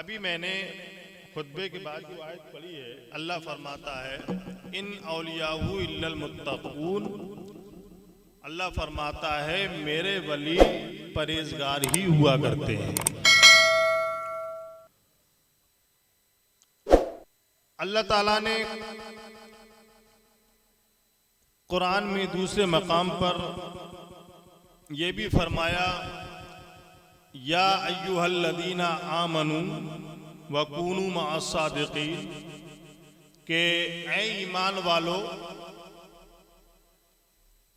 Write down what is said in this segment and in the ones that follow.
अभी मैंने खुतबे के बाद जो आयत पढ़ी है, अल्लाह फरमाता है इन औलियाहु इल्लल मुत्तकून। अल्लाह फरमाता है मेरे वली परहेजगार ही हुआ करते हैं। अल्लाह ताला ने कुरान में दूसरे मकाम पर यह भी फरमाया या अय्युहल्लज़ीना आमनू वकूनू मअस्सादिकीन, के ऐ ईमान वालो,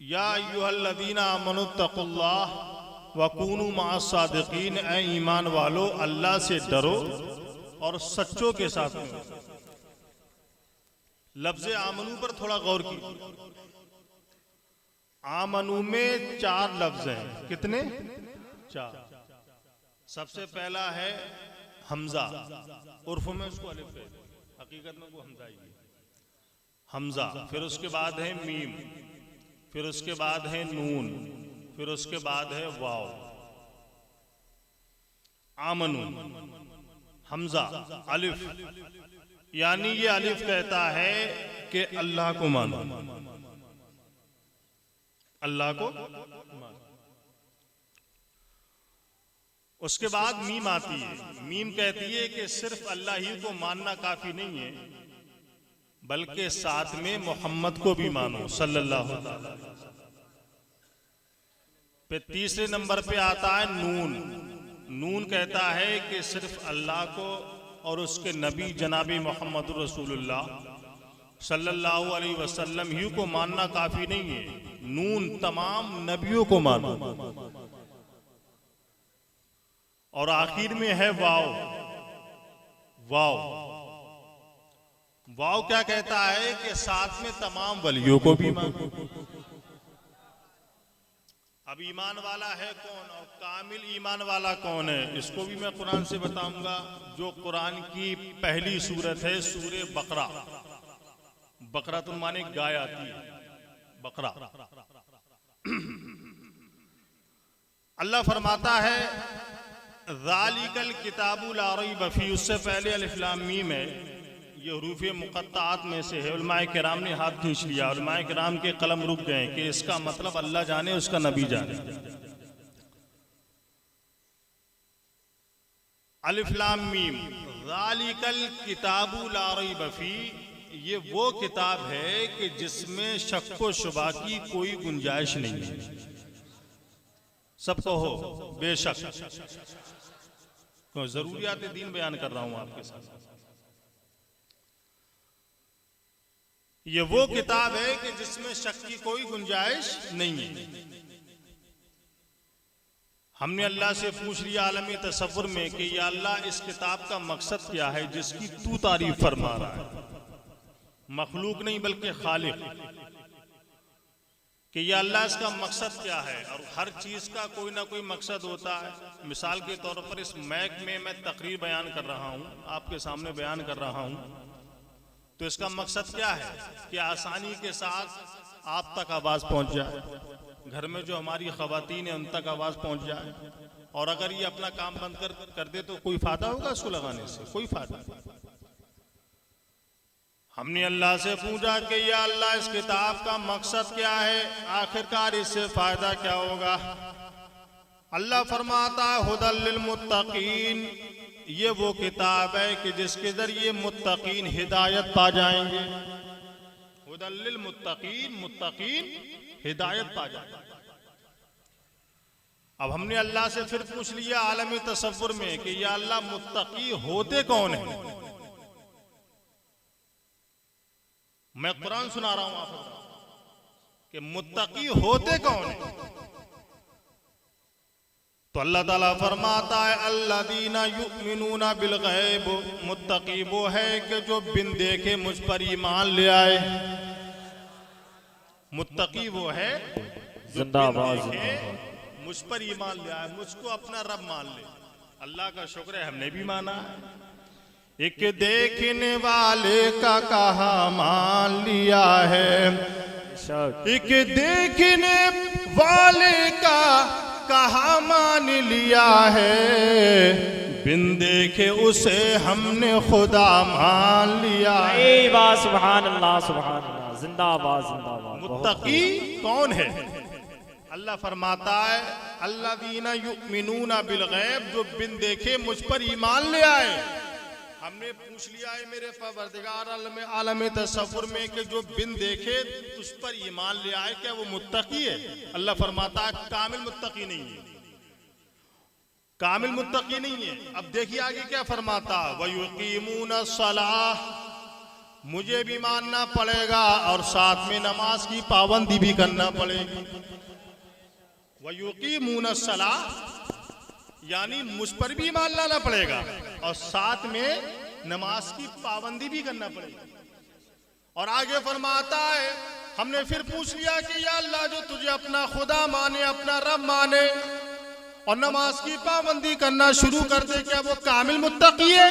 या अय्युहल्लज़ीना आमनू तक़ुल्लाह वकूनू मअस्सादिकीन, ऐ ईमान वालो अल्लाह से डरो और सच्चों के साथ में। लफ्ज़ आमनू पर थोड़ा गौर कीजिए। आमनू में 4 लफ्ज हैं। कितने? 4। सबसे पहला है हमजा, उर्फ में उसको अलिफ कहते हैं, हकीकत में वो हमजा ही है, हमजा। फिर उसके बाद है मीम, फिर उसके बाद है नून, फिर उसके बाद है वाव। आमनू, हमजा, अलिफ, यानी ये अलिफ कहता है कि अल्लाह को मानो, अल्लाह को मानो। उसके बाद मीम आती है। मीम कहती है कि सिर्फ अल्लाह ही को मानना काफी नहीं है, बल्कि साथ में मोहम्मद को भी मानो सल्लल्लाहु अलैहि वसल्लम। फिर तीसरे नंबर पे आता है नून। नून कहता है कि सिर्फ अल्लाह को और उसके नबी जनाबी मोहम्मद रसूलुल्लाह सल्लल्लाहु अलैहि वसल्लम ही को मानना काफी नहीं है, नून तमाम नबियों को मानो। और आखिर में है वाव। वाव, वाव क्या कहता है कि साथ में तमाम वलियों को भी मानो। अब ईमान वाला है कौन और कामिल ईमान वाला कौन है, इसको भी मैं कुरान से बताऊंगा। जो कुरान की पहली सूरत है सूरे बकरा। बकरा तो माने गाय आती है, बकरा। अल्लाह फरमाता है ज़ालिकल किताबु ला रैब फीह, उससे पहले अलिफ लाम मीम है, ये हुरूफ़े मुक़त्तआत में से है। उलमाए किराम ने हाथ खींच लिया, उलमाए किराम के कलम रुक गए कि इसका मतलब अल्लाह जाने उसका नबी जाने। अलिफ लाम मीम, ज़ालिकल किताबु ला रैब फीह, ये वो किताब है कि जिसमें शक व शुबा की कोई गुंजाइश नहीं है। सबको हो बेशक, जरूरियात दीन बयान कर रहा हूं आपके साथ। ये वो किताब है कि जिसमें शक की कोई गुंजाइश नहीं है। हमने अल्लाह से पूछ लिया आलमी तसव्वुर में कि या अल्लाह इस किताब का मकसद क्या है जिसकी तू तारीफ फरमा रहा है, मखलूक नहीं बल्कि खालिक, कि या अल्लाह इसका मकसद क्या है। और हर चीज का कोई ना कोई मकसद होता है। मिसाल के तौर पर इस मैक में मैं तकरीर बयान कर रहा हूँ, आपके सामने बयान कर रहा हूँ, तो इसका मकसद क्या है कि आसानी के साथ आप तक आवाज पहुंच जाए, घर में जो हमारी खवातीन है उन तक आवाज पहुंच जाए। और अगर ये अपना काम बंद कर दे तो कोई फायदा होगा इसको लगाने से? कोई फायदा नहीं। हमने अल्लाह से पूछा कि या अल्लाह इस किताब का मकसद क्या है, आखिरकार इससे फायदा क्या होगा। अल्लाह फरमाता है हुदल लिल मुत्तकीन, ये वो किताब है कि जिसके जरिए मुत्तकीन हिदायत पा जाएंगे। हुदल लिल मुत्तकीन, मुत्तकीन हिदायत पा जाएंगे। अब हमने अल्लाह से फिर पूछ लिया आलमी तसव्वुर में कि या अल्लाह मुत्तकी होते कौन है। मैं कुरान सुना रहा हूं आपको कि मुत्तकी होते कौन है। तो अल्लाह ताला फरमाता है अल्लज़ीना युमिनूना बिल गैब, मुत्तकी वो है कि जो बिन देखे मुझ पर ईमान ले आए। मुत्तकी वो है जिंदाबाद, मुझ पर ईमान ले आए, मुझको अपना रब मान ले। अल्लाह का शुक्र है हमने भी माना है। एक देखने वाले का कहा मान लिया है, एक देखने वाले का कहा मान लिया है, बिन देखे उसे हमने खुदा मान लिया। सुभान अल्लाह, जिंदाबाद जिंदाबाद। मुत्तकी कौन है? अल्लाह फरमाता है अल्लज़ीना युमिनूना बिल गैब, जो बिन देखे मुझ पर ईमान ले आए। हमने पूछ लिया है मेरे परवरदिगार आलम तसव्वुर में कि जो बिन देखे उस पर ईमान ले आए, क्या वो मुत्तकी है? अल्लाह फरमाता है कामिल मुत्तकी नहीं है, कामिल मुत्तकी नहीं है। अब देखिए आगे क्या फरमाता, वयुकीमूना सलाह, मुझे भी मानना पड़ेगा और साथ में नमाज की पाबंदी भी करना पड़ेगी। वयुकीमूना सलाह यानी मुझ पर भी ईमान लाना पड़ेगा और साथ में नमाज की पाबंदी भी करना पड़ेगी। और आगे फरमाता है हमने फिर पूछ लिया कि या अल्लाह, जो तुझे अपना खुदा माने, अपना रब माने और नमाज की पाबंदी करना शुरू कर दे, क्या वो कामिल मुत्तकी है?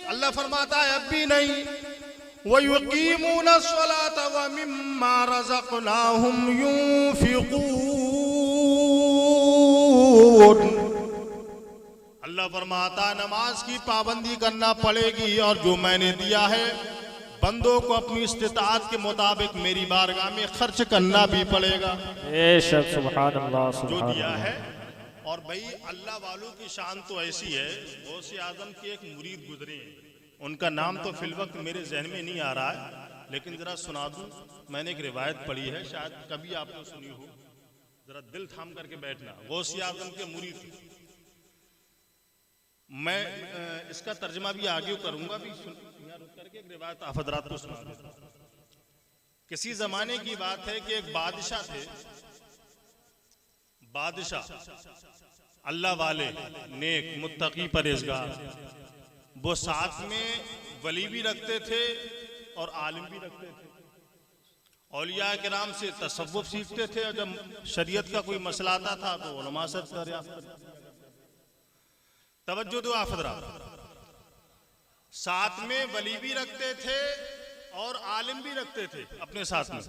अल्लाह फरमाता है अब भी नहीं। वयुकीमूना सलाता व मिम्मा रज़क़नाहुम युनफिकून। अल्लाह फरमाता नमाज की पाबंदी करना पड़ेगी और जो मैंने दिया है बंदों को अपनी इस्तिताअत के मुताबिक मेरी बारगाह में खर्च करना भी पड़ेगा। सुभान अल्लाह, जो दिया है। और भाई अल्लाह वालों की शान तो ऐसी है, गौसे आजम के एक मुरीद गुजरे हैं, उनका नाम तो फिल वक्त मेरे जहन में नहीं आ रहा है, लेकिन जरा सुना दूं। मैंने एक रिवायत पढ़ी है, शायद कभी आपने सुनी हो, जरा दिल थाम करके बैठना। गौसे आजम के मुरीद, मैं इसका तर्जमा भी आगे करूंगा, भी यहाँ रुक करके एक रिवायत आप हज़रात को सुना देता हूं। किसी जमाने की बात है कि एक बादशाह थे, बादशाह अल्लाह वाले, नेक, मुत्तकी, परहेजगार। वो साथ में वली भी रखते थे और आलिम भी रखते थे। औलिया किराम से तसव्वुफ सीखते थे और जब शरीयत का कोई मसला आता था तो उलमा से दरियाफ्त। तवज्जो दो आफदरा, साथ में वली भी रखते थे और आलिम भी रखते थे अपने साथ में।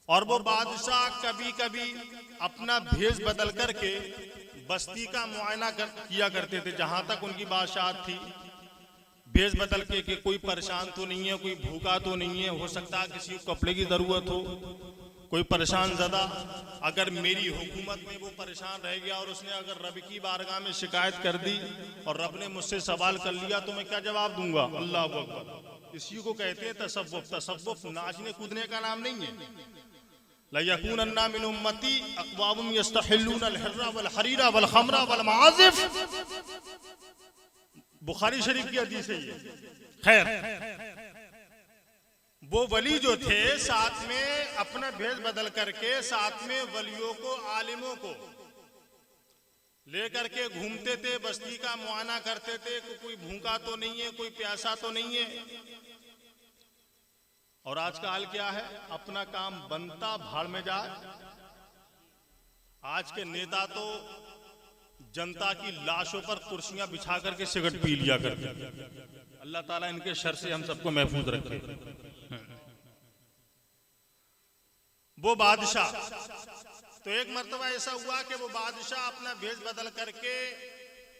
और वो बादशाह कभी कभी अपना भेष बदल करके बस्ती का मुआयना किया करते थे जहां तक उनकी बादशाहत थी। भेष बदल के कि कोई परेशान तो नहीं है, कोई भूखा तो नहीं है, हो सकता है किसी को कपड़े की जरूरत हो, कोई परेशान ज़्यादा। अगर मेरी हुकूमत में वो परेशान रह गया और उसने अगर रब की बारगाह में शिकायत कर दी और रब ने मुझसे सवाल कर लिया तो मैं क्या जवाब दूंगा? अल्लाह अकबर। इसी को कहते हैं तसव्वुफ। तसव्वुफ नाचने कूदने का नाम नहीं है। लयकूनन्ना मिन उम्मती अक़वामुन यस्तहिल्लून अल-हिर्रा वल-हरीरा वल-खमरा वल-मआज़िफ। बुखारी शरीफ की हदीस है ये। खैर, वो वली जो थे साथ में अपना भेष बदल करके साथ में वलियों को, आलिमों को लेकर के घूमते थे, बस्ती का मुआयना करते थे कि कोई भूखा तो नहीं है, कोई प्यासा तो नहीं है। और आज का हाल क्या है? अपना काम बनता भाड़ में जाए। आज के नेता तो जनता की लाशों पर कुर्सियां बिछा करके सिगरेट पी लिया करते। अल्लाह ताला इनके शर से हम सबको महफूज रखे। वो बादशाह तो एक मर्तबा ऐसा हुआ कि वो बादशाह अपना भेष बदल करके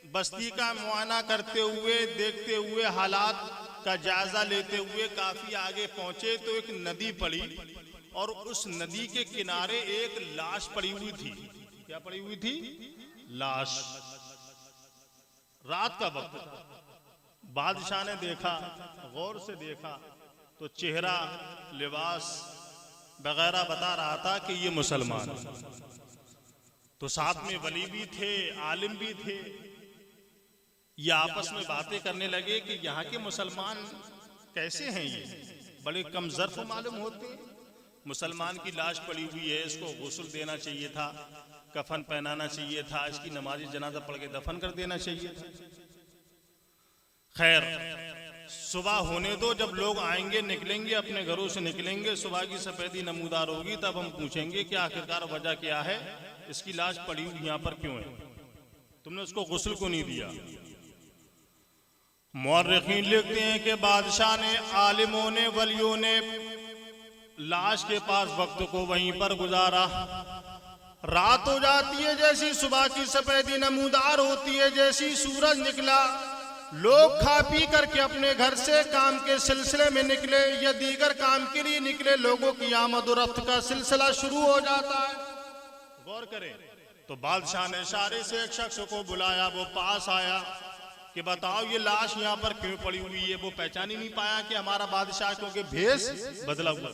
बस्ती का मुआयना करते हुए, देखते हुए, हालात का जायजा लेते हुए काफी आगे पहुंचे तो एक नदी पड़ी और उस नदी के किनारे एक लाश पड़ी हुई थी। क्या पड़ी हुई थी? लाश। रात का वक्त था। बादशाह ने देखा, गौर से देखा तो चेहरा, लिबास वगैरह बता रहा था कि ये मुसलमान। तो साथ में वली भी थे, आलिम भी थे। ये आपस में बातें करने लगे कि यहाँ के मुसलमान कैसे हैं, ये बड़े कम ज़र्फ़ मालूम होते। मुसलमान की लाश पड़ी हुई है, इसको गुस्ल देना चाहिए था, कफन पहनाना चाहिए था, इसकी नमाज़ी जनाजा पढ़ के दफन कर देना चाहिए था। खैर, सुबह होने दो, जब लोग आएंगे, निकलेंगे, अपने घरों से निकलेंगे, सुबह की सफेदी नमूदार होगी, तब हम पूछेंगे कि आखिरकार वजह क्या है, इसकी लाश पड़ी हुई यहाँ पर क्यों है, तुमने उसको गुस्ल क्यों नहीं दिया। मुअर्रिखीन लिखते हैं कि बादशाह ने, आलिमों ने, वलियों ने लाश के पास वक्त को वहीं पर गुजारा। रात हो जाती है जैसी सुबह की सफेदी नमूदार होती है जैसी सूरज निकला, लोग खा पी करके अपने घर से काम के सिलसिले में निकले या दीगर काम के लिए निकले, लोगों की आमद और रफ्त का सिलसिला शुरू हो जाता है। गौर करें तो बादशाह ने इशारे से एक शख्स को बुलाया, वो पास आया कि बताओ ये लाश यहाँ पर क्यों पड़ी हुई है। वो पहचान ही नहीं पाया कि हमारा बादशाह, क्योंकि भेष बदला हुआ।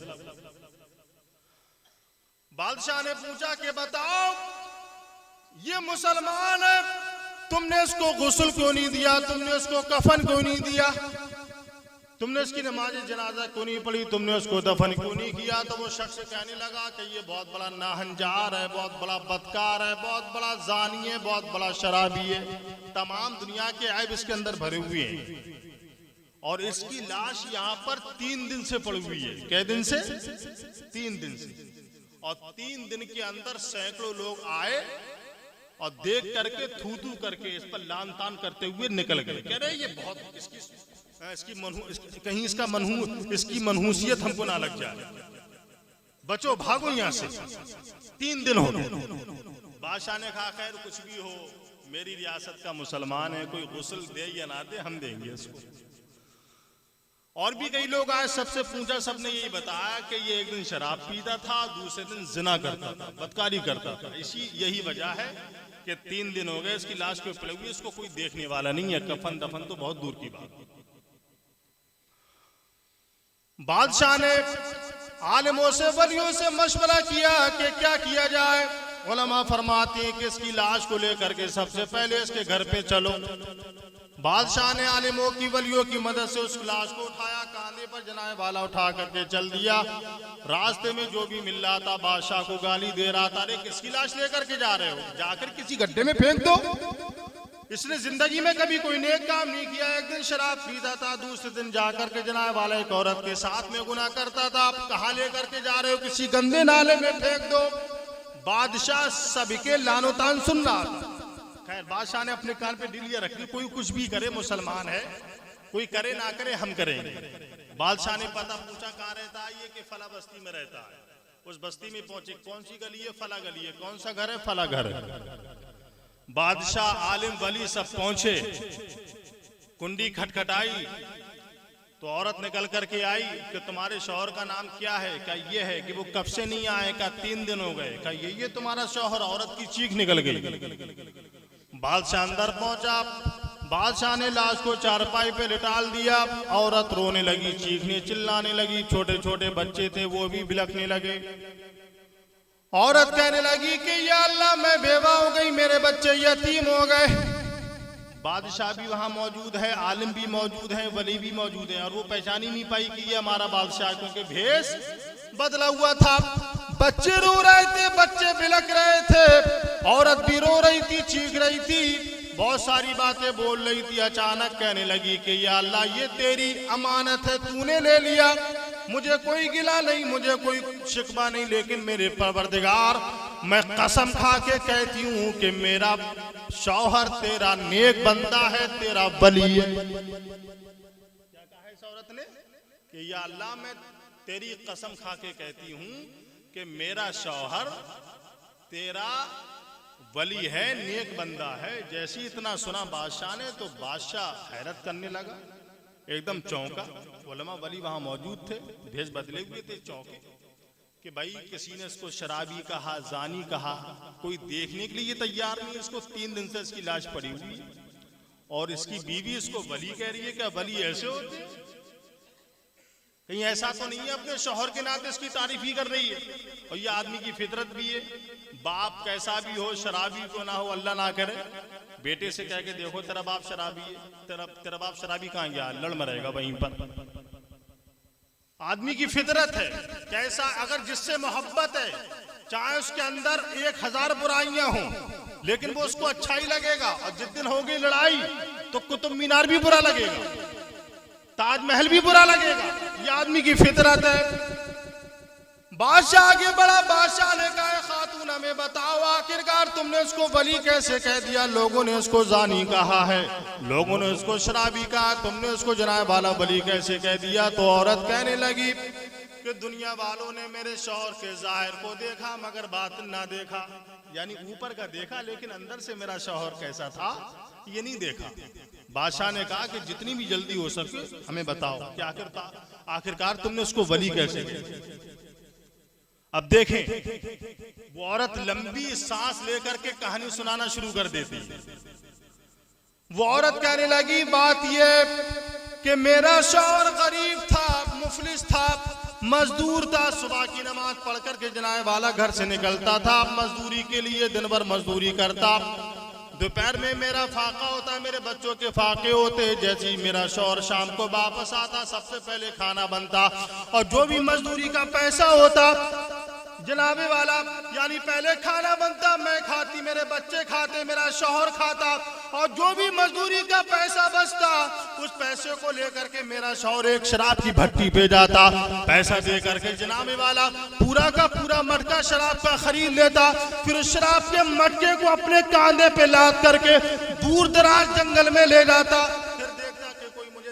बादशाह ने पूछा कि बताओ ये मुसलमान है, तुमने इसको गुस्ल क्यों नहीं दिया, तुमने इसको कफन क्यों नहीं दिया, तुमने इसकी नमाज जनाजा क्यों नहीं पढ़ी, तुमने उसको दफन क्यों नहीं किया। तो वो शख्स कहने लगा कि ये बहुत बड़ा नाहंजार है, बहुत बड़ा बदकार है, बहुत बड़ा जानी है, बहुत बड़ा शराबी है, तमाम दुनिया के ऐब इसके अंदर भरे हुए हैं और इसकी लाश यहाँ पर 3 दिन से पड़ी हुई है। कै दिन से? 3 दिन से। और 3 दिन के अंदर सैकड़ों लोग आए और देख करके थू थू करके इस पर लान तान करते हुए निकल गए। कह रहे ये बहुत कहीं इसकी मनहूसियत हमको ना लग जाए, बचो भागो यहाँ से। 3 दिन हो गए। बादशाह ने कहा खैर कुछ भी हो, मेरी रियासत का मुसलमान है, कोई गुस्ल दे या ना दे हम देंगे इसको। और भी कई लोग आए, सबसे पूछा, सबने यही बताया कि ये एक दिन शराब पीता था, दूसरे दिन जिना करता था, बदकारी करता था। यही वजह है कि 3 दिन हो गए इसकी लाश को पड़े हुई, इसको कोई देखने वाला नहीं है, कफन दफन तो बहुत दूर की बात। बादशाह ने आलिमों से वलियों से मशवरा किया कि क्या किया जाए। उलमा फरमाते हैं कि इसकी लाश को लेकर के सबसे पहले इसके घर पे चलो। बादशाह ने आलिमों की वलियों की मदद से उस लाश को उठाया, कांधे पर जनाए वाला उठा करके चल दिया। रास्ते में जो भी मिल रहा था बादशाह को गाली दे रहा था, अरे किसकी लाश लेकर के जा रहे हो, जाकर किसी गड्ढे में फेंक दो। इसने जिंदगी में कभी कोई नेक काम नहीं किया, एक दिन शराब पीता था, दूसरे दिन जाकर के जनाए वाला एक औरत के साथ में गुनाह करता था, आप कहाँ लेकर के जा रहे हो, किसी गंदे नाले में फेंक दो। बादशाह सबके लानो तान सुन रहा था। खैर बादशाह ने अपने कान पे डिलिया रख ली, कोई कुछ भी करे मुसलमान है, कोई करे ना करे हम करेंगे। बादशाह ने पता पूछा कहाँ रहता है, ये कि फला बस्ती में रहता है। उस बस्ती में पहुंचे, कौन सी गली है, फला गली है, कौन सा घर है, फला घर है। बादशाह आलिम वली सब पहुंचे, कुंडी खटखटाई तो औरत निकल करके आई कि तुम्हारे शौहर का नाम क्या है, क्या ये है कि वो कब से नहीं आए, क्या 3 दिन हो गए, क्या ये तुम्हारा शौहर। औरत की चीख निकल गई। बादशाह अंदर पहुंचा, बादशाह ने लाश को चारपाई पे लिटाल दिया, औरत रोने लगी, चीखने चिल्लाने लगी, छोटे छोटे बच्चे थे वो भी बिलखने लगे। औरत कहने लगी कि या अल्लाह मैं बेवा हो गई, मेरे बच्चे यतीम हो गए। बादशाह भी वहां मौजूद है, आलिम भी मौजूद है, वली भी मौजूद है, और वो पहचान ही नहीं पाई कि ये हमारा बादशाह, क्योंकि भेष बदला हुआ था। बच्चे रो रहे थे, बच्चे बिलख रहे थे, औरत भी रो रही थी, चीख रही थी, बहुत सारी बातें बोल रही थी। अचानक कहने लगी कि या अल्लाह ये तेरी अमानत है, तूने ले लिया, मुझे कोई गिला नहीं, मुझे कोई शिकवा नहीं, लेकिन मेरे परवरदिगार मैं कसम खा के कहती हूँ कि मेरा शौहर तेरा नेक बंदा है, तेरा वली है। क्या कहा इस औरत ने कि या अल्लाह मैं तेरी कसम खा के कहती हूँ कि मेरा शौहर तेरा वली है, नेक बंदा है। जैसे इतना सुना बादशाह ने तो बादशाह हैरत करने लगा, एकदम चौंका। उलमा वली वहां मौजूद थे, भेष बदले हुए थे, चौंके कि भाई किसी ने इसको शराबी कहा, जानी कहा, कोई देखने के लिए तैयार नहीं। इसको 3 दिन से इसकी लाश पड़ी हुई और इसकी बीवी इसको वली कह रही है। क्या वली ऐसे होते हैं? कहीं ऐसा तो नहीं है अपने शौहर के नाते इसकी तारीफ ही कर रही है? और ये आदमी की फितरत भी है, बाप कैसा भी हो, शराबी को ना हो, अल्लाह ना करे, बेटे से कह के देखो तेरा बाप शराबी है, तेरा बाप शराबी कहाँ गया, लड़ मरेगा वहीं पर। आदमी की फितरत है कैसा, अगर जिससे मोहब्बत है, चाहे उसके अंदर 1000 बुराइयां हों, लेकिन वो उसको अच्छा ही लगेगा। और जिस दिन होगी लड़ाई तो कुतुब मीनार भी बुरा लगेगा, ताजमहल भी बुरा लगेगा। ये आदमी की फितरत है। बादशाह आगे बढ़ा, बादशाह ने कहा खातून हमें बताओ आखिरकार तुमने उसको वली कैसे कह दिया? लोगों ने उसको जानी कहा है, लोगों ने उसको शराबी कहा, तुमने उसको जनाए वाला वली कैसे कह दिया? तो औरत कहने लगी कि दुनिया वालों ने मेरे शौहर के जाहिर को देखा मगर बातिन ना देखा। यानी ऊपर का देखा, लेकिन अंदर से मेरा शौहर कैसा था ये नहीं देखा। बादशाह ने कहा कि जितनी भी जल्दी हो सके हमें बताओ कि आखिरकार तुमने उसको वली कैसे किया। अब देखें, वो औरत लंबी सांस लेकर के कहानी सुनाना शुरू कर देती है। वो औरत कहने लगी, बात यह कि मेरा शौहर गरीब था, मुफलिस था, मजदूर था। सुबह की नमाज पढ़कर के जनाए वाला घर से निकलता था मजदूरी के लिए, दिन भर मजदूरी करता। दोपहर में मेरा फाका होता, मेरे बच्चों के फाके होते। जैसे ही मेरा शौहर शाम को वापस आता, सबसे पहले खाना बनता और जो भी मजदूरी का पैसा होता जनाबे वाला, यानी पहले खाना बनता, मैं खाती, मेरे बच्चे खाते, मेरा शौहर खाता, और जो भी मजदूरी का पैसा बचता उस पैसे को लेकर के मेरा शौहर एक शराब की भट्टी पे जाता। पैसा दे करके जनाबे वाला पूरा का पूरा मटका शराब का खरीद लेता। फिर उस शराब के मटके को अपने कांधे पे लाद करके दूर दराज जंगल में ले जाता।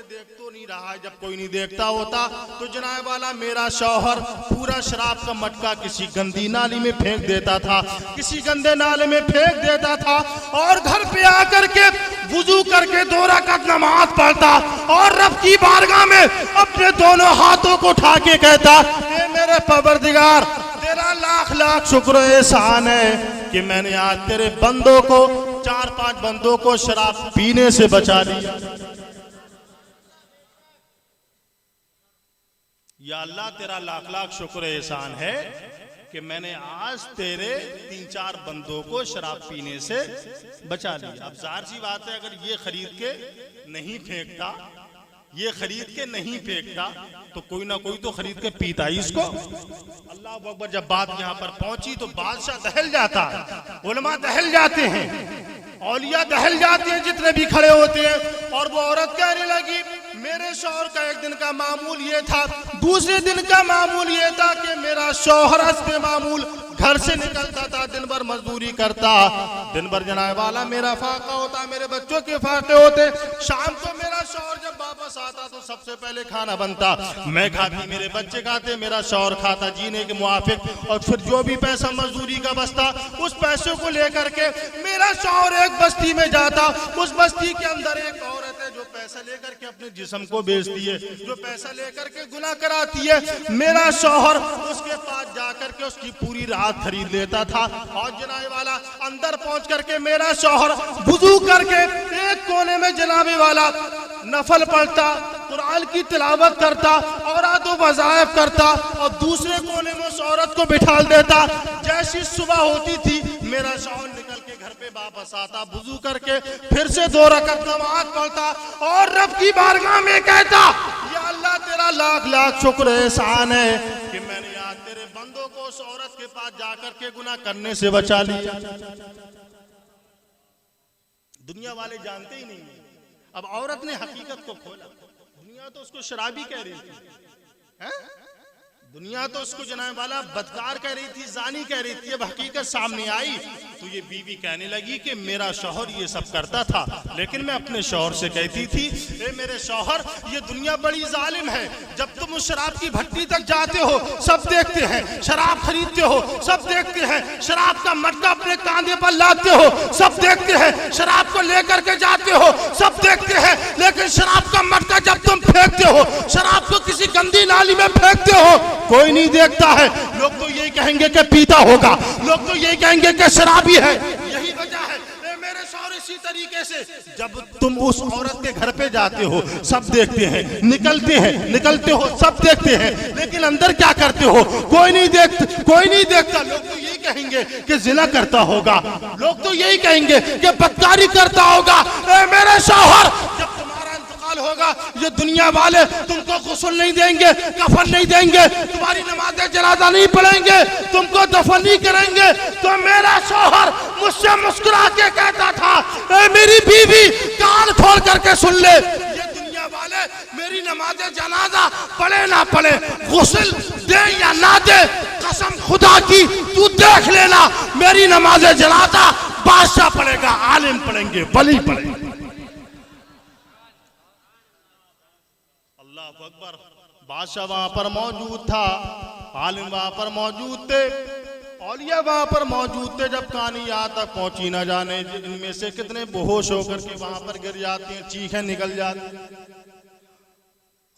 देख तो नहीं रहा है, जब कोई नहीं देखता होता तो जनाब वाला मेरा शौहर पूरा शराब का मटका किसी गंदी नाली में फेंक देता था, किसी गंदे नाले में फेंक देता था, और घर पे आकर के वुजू करके 2 रकात नमाज पढ़ता और रब की बारगाह में अपने दोनों हाथों को उठा के कहता, ए मेरे परवरदिगार, तेरा लाख लाख शुक्र एहसान है कि मैंने आज तेरे बंदों को, 4-5 बंदों को शराब पीने से बचा लिया। या अल्लाह, तेरा लाख लाख शुक्र एहसान है कि मैंने आज तेरे 3-4 बंदों को शराब पीने से बचा लिया। अब जाहिर सी बात है, अगर ये खरीद के नहीं फेंकता, ये खरीद के नहीं फेंकता तो कोई ना कोई तो खरीद के पीता ही इसको। अल्लाह अकबर। जब बात यहाँ पर पहुंची तो बादशाह दहल जाता है, उलमा दहल जाते हैं, औलिया दहल जाते हैं, जितने भी खड़े होते हैं। और वो औरत कहने लगी, मेरे शौहर का एक दिन का मामूल ये था, दूसरे दिन का मामूल ये था कि मेरा शौहर हस्बे मामूल घर से निकलता था, दिन भर मजदूरी करता, दिन भर जनाए वाला मेरा फाका होता, मेरे बच्चों के फाके होते। शाम को मेरा शौहर जब वापस आता तो सबसे पहले खाना बनता, मैं खाती, मेरे बच्चे खाते, मेरा शौहर खाता जीने के मुआफिक। और फिर जो भी पैसा मजदूरी का बचता उस पैसे को लेकर के मेरा शौहर एक बस्ती में जाता। उस बस्ती के अंदर एक औरत है जो पैसा लेकर के अपने जिस्म को बेचती है, जो पैसा लेकर के गुनाह कराती है। मेरा शौहर उसके पास जाकर के उसकी पूरी रात खरीद लेता था। और जनाबे वाला अंदर पहुंच करके मेरा शौहर वुजू करके एक कोने में जनाबे वाला नफल पढ़ता, कुरान की तिलावत करता और आदो वज़ाइफ करता, और दूसरे कोने में उस औरत को बिठाल देता। जैसी सुबह होती थी मेरा शौहर निकल के घर पे वापस आता, वुजू करके फिर से 2 रकात नमाज पढ़ता और रब की बारगाह में कहता, या अल्लाह, तेरा लाख लाख शुक्र एहसान है कि मैंने आज तेरे बंदों को उस औरत के पास जाकर के गुनाह करने से बचा लिया। दुनिया वाले जानते ही नहीं है। अब औरत ने हकीकत को खोला, दुनिया तो उसको शराबी कह रही थी, हैं? दुनिया तो उसको जनाब वाला बदकार कह रही थी, जानी कह रही थी। अब हकीकत सामने आई तो ये बीवी कहने लगी कि मेरा शौहर ये सब करता था, लेकिन मैं अपने शौहर से कहती थी, ए मेरे शौहर, ये दुनिया बड़ी जालिम है। जब तुम उस शराब की भट्टी तक जाते हो सब देखते हैं, शराब खरीदते हो सब देखते हैं, शराब का मटका अपने कांधे पर लादते हो सब देखते हैं, शराब को लेकर के जाते हो सब देखते हैं, लेकिन शराब का मटका जब तुम फेंकते हो, शराब को किसी गंदी नाली में फेंकते हो, कोई नहीं देखता है। लोग तो यही कहेंगे कि पीता होगा, लोग तो यही कहेंगे कि शराबी है। यही वजह है मेरे शौहर, इसी तरीके से जब तुम उस औरत के घर पे जाते हो सब देखते हैं, निकलते हो सब देखते हैं, लेकिन अंदर क्या करते हो कोई नहीं देखता। लोग तो यही कहेंगे कि जिना करता होगा, लोग तो यही कहेंगे कि बदकारी करता होगा। मेरे शौहर, जब होगा ये दुनिया वाले तुमको गुस्ल नहीं देंगे, कफन नहीं देंगे, तुम्हारी नमाज़े जनाजा नहीं पढ़ेंगे, तुमको दफन नहीं करेंगे। तो मेरा शौहर मुझसे मुस्कुरा के कहता था, ए मेरी बीवी कान खोल करके सुन ले, ये दुनिया वाले मेरी नमाज़े जनाजा पढ़े ना पढ़े, गुस्ल दे या ना दे, कसम खुदा की तू देख लेना, मेरी नमाज़े जनाजा बादशाह पढ़ेगा, आलिम पढ़ेंगे, वली पढ़ेंगे। बादशाह वहां पर मौजूद था, आलिम वहां पर मौजूद थे, औलिया वहां पर मौजूद थे जब कहानी यहाँ तक पहुंची, ना जाने इनमें से कितने बेहोश होकर के वहां पर गिर जाते हैं, चीखें निकल जाती,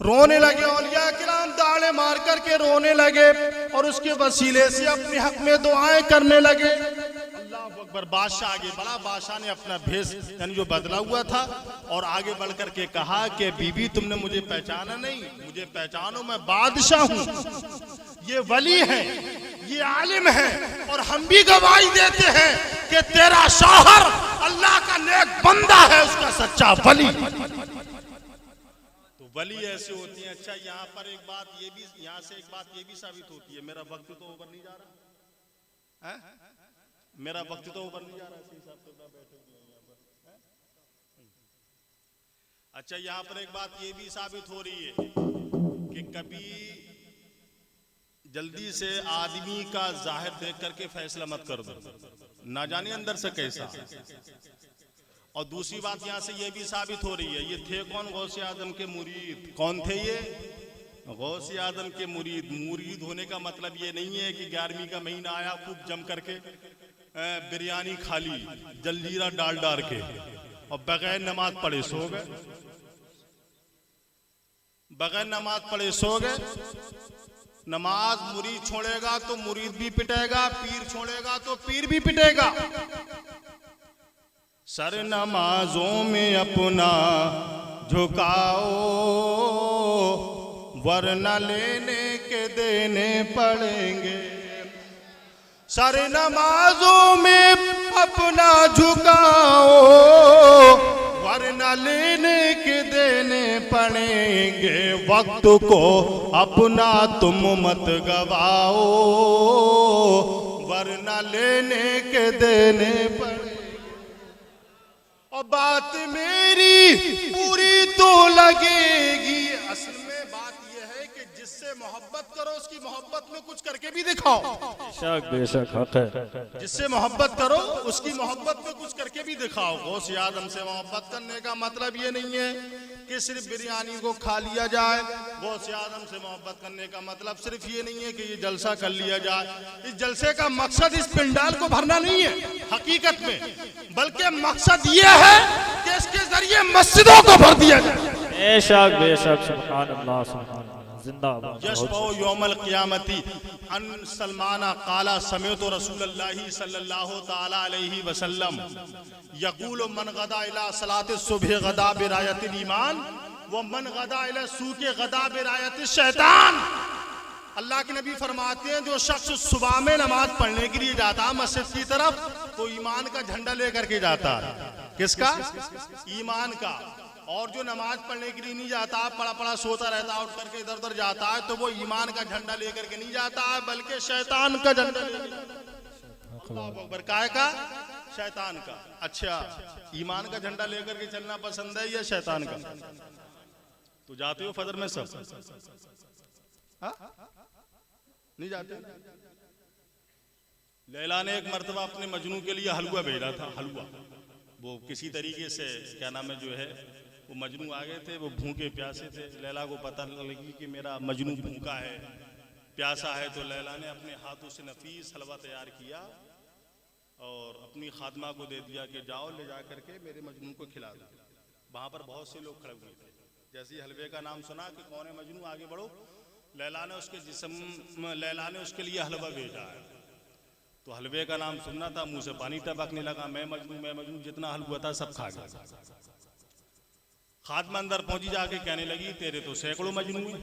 रोने लगे। औलिया किराम दाड़े मार करके रोने लगे और उसके वसीले से अपने हक में दुआएं करने लगे। अल्लाह अकबर। बादशाह आगे बढ़ा, बादशाह ने अपना भेष यानी जो बदला हुआ था और आगे बढ़ करके कहा कि बीबी तुमने मुझे पहचाना नहीं, मुझे पहचानो, मैं बादशाह हूँ, ये वली है, ये आलिम है, और हम भी गवाही देते हैं कि तेरा शौहर अल्लाह का नेक बंदा है, उसका सच्चा वली। तो वली ऐसे होती हैं। अच्छा, यहाँ पर एक बात ये भी, यहाँ से एक बात ये भी साबित होती है, मेरा वक्त तो ऊपर नहीं जा रहा है, मेरा वक्त तो ऊपर नहीं जा रहा, इसी हिसाब से बैठे हुए हैं यहाँ पर। अच्छा, यहाँ पर एक बात ये भी साबित हो रही है कि कभी जल्दी से आदमी का जाहिर देख करके फैसला मत कर दो, ना जाने अंदर से कैसा। और दूसरी बात यहाँ से ये भी साबित हो रही है, ये थे कौन? गौसे आजम के मुरीद। कौन थे ये? गौसे आजम के मुरीद। मुरीद होने का मतलब ये नहीं है कि 11वीं का महीना आया खूब जम करके बिरयानी खा ली जलजीरा डाल डाल के और बगैर नमाज पढ़े सो गए, बगैर नमाज पढ़े सो गए। नमाज मुरीद छोड़ेगा तो मुरीद भी पिटेगा, पीर छोड़ेगा तो पीर भी पिटेगा। सर नमाजों में अपना झुकाओ, वरना लेने के देने पड़ेंगे। सर नमाजों में अपना झुकाओ, वरना लेने के देने पड़ेंगे। वक्त को अपना तुम मत गवाओ, वरना लेने के देने पड़ेंगे। और बात मेरी पूरी तो लगेगी। असल में बात यह है कि जिससे मोहब्बत करो उसकी मोहब्बत में कुछ करके भी दिखाओ। बेशक बेशक हक है। जिससे मोहब्बत करो उसकी मोहब्बत में कुछ करके भी दिखाओ। गौसे आजम से मोहब्बत करने का मतलब ये नहीं है कि सिर्फ बिरयानी को खा लिया जाए। गौसे आजम से मोहब्बत करने का मतलब सिर्फ ये नहीं है कि ये जलसा कर लिया जाए। इस जलसे का मकसद इस पिंडाल को भरना नहीं है हकीकत में, बल्कि मकसद ये है कि इसके जरिए मस्जिदों को भर दिया जाए। बेशक बेशक, सुभान अल्लाह सुभान अल्लाह, जिंदाबाद। यशफौ यौमल क़ियामती अन सलमाना काला समेतो रसूलुल्लाहि सल्लल्लाहु ताला अलैहि वसल्लम यक़ूलु मन गदा इला सलाति सुबह गदा बिरायतिल ईमान व मन गदा इला सूके गदा बिरायतिश शैतान। अल्लाह के नबी फरमाते हैं जो शख्स सुबह में नमाज पढ़ने के लिए जाता है मस्जिद की तरफ, तो ईमान का झंडा लेकर के जाता है। किसका? ईमान का। और जो नमाज पढ़ने के लिए नहीं जाता, पड़ा पड़ा सोता रहता, उठ करके इधर उधर जाता है, तो वो ईमान का झंडा लेकर के नहीं जाता है, बल्कि शैतान का झंडा लेकर काय का? शैतान का। अच्छा, ईमान का झंडा लेकर के चलना पसंद है या शैतान का? तो जाते हो फजर में सब? नहीं जाते? लैला ने एक मर्तबा अपने मजनू के लिए हलवा भेजा था। हलवा वो किसी तरीके से क्या नाम है जो है, वो मजनू आ गए थे, वो भूखे प्यासे थे। लैला को पता लगी कि मेरा मजनू भूखा है, प्यासा है, तो लैला ने अपने हाथों से नफीस हलवा तैयार किया और अपनी खादमा को दे दिया कि जाओ ले जा करके मेरे मजनू को खिला दो। वहाँ पर बहुत से लोग खड़े हुए थे। जैसे ही हलवे का नाम सुना कि कौन है मजनू, आगे बढ़ो, लैला ने उसके जिस्म, लैला ने उसके लिए हलवा भेजा है। तो हलवे का नाम सुनना था, मुंह से पानी टपकने लगा। मैं मजनू, जितना हलवा था सब खा गया। खादमा अंदर पहुंची, जाके कहने लगी तेरे तो सैकड़ों मजनू हैं।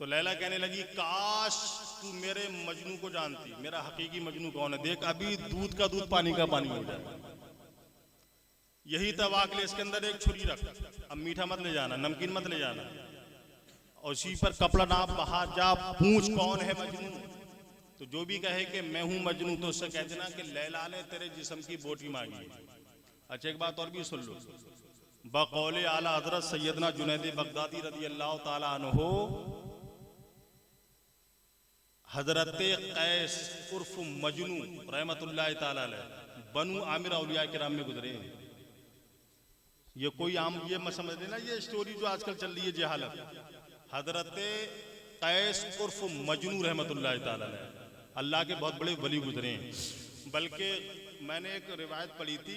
तो लैला कहने लगी काश तू मेरे मजनू को जानती, मेरा हकीकी मजनू कौन है। देख अभी दूध का दूध पानी का पानी हो जाए। यही तवाक ले, इसके अंदर एक छुरी रख, अब मीठा मत ले जाना, नमकीन मत ले जाना, और उसी पर कपड़ा नाप, बाहर जा, पूछ कौन है मजनू। तो जो भी कहे कि मैं हूं मजनू, तो उससे कह देना कि लैला ने तेरे जिस्म की बोटी मांगी। अच्छा, एक बात और भी सुन लो। बकौले आला हजरत सैयदना जुनैद बगदादी रदी अल्लाह ताला अन्हु, हजरत कैस उर्फ मजनू रहमतुल्लाह ताला अलैह बनु आमिर औलिया किराम में गुजरे। ये कोई आम ये मत समझ लेना, ये स्टोरी जो आजकल चल रही है जहालत। हजरत कैस उर्फ मजनू रहमतुल्लाह ताला अलैह, अल्लाह के बहुत बड़े वली गुजरे हैं। बल्कि मैंने एक रिवायत पढ़ी थी,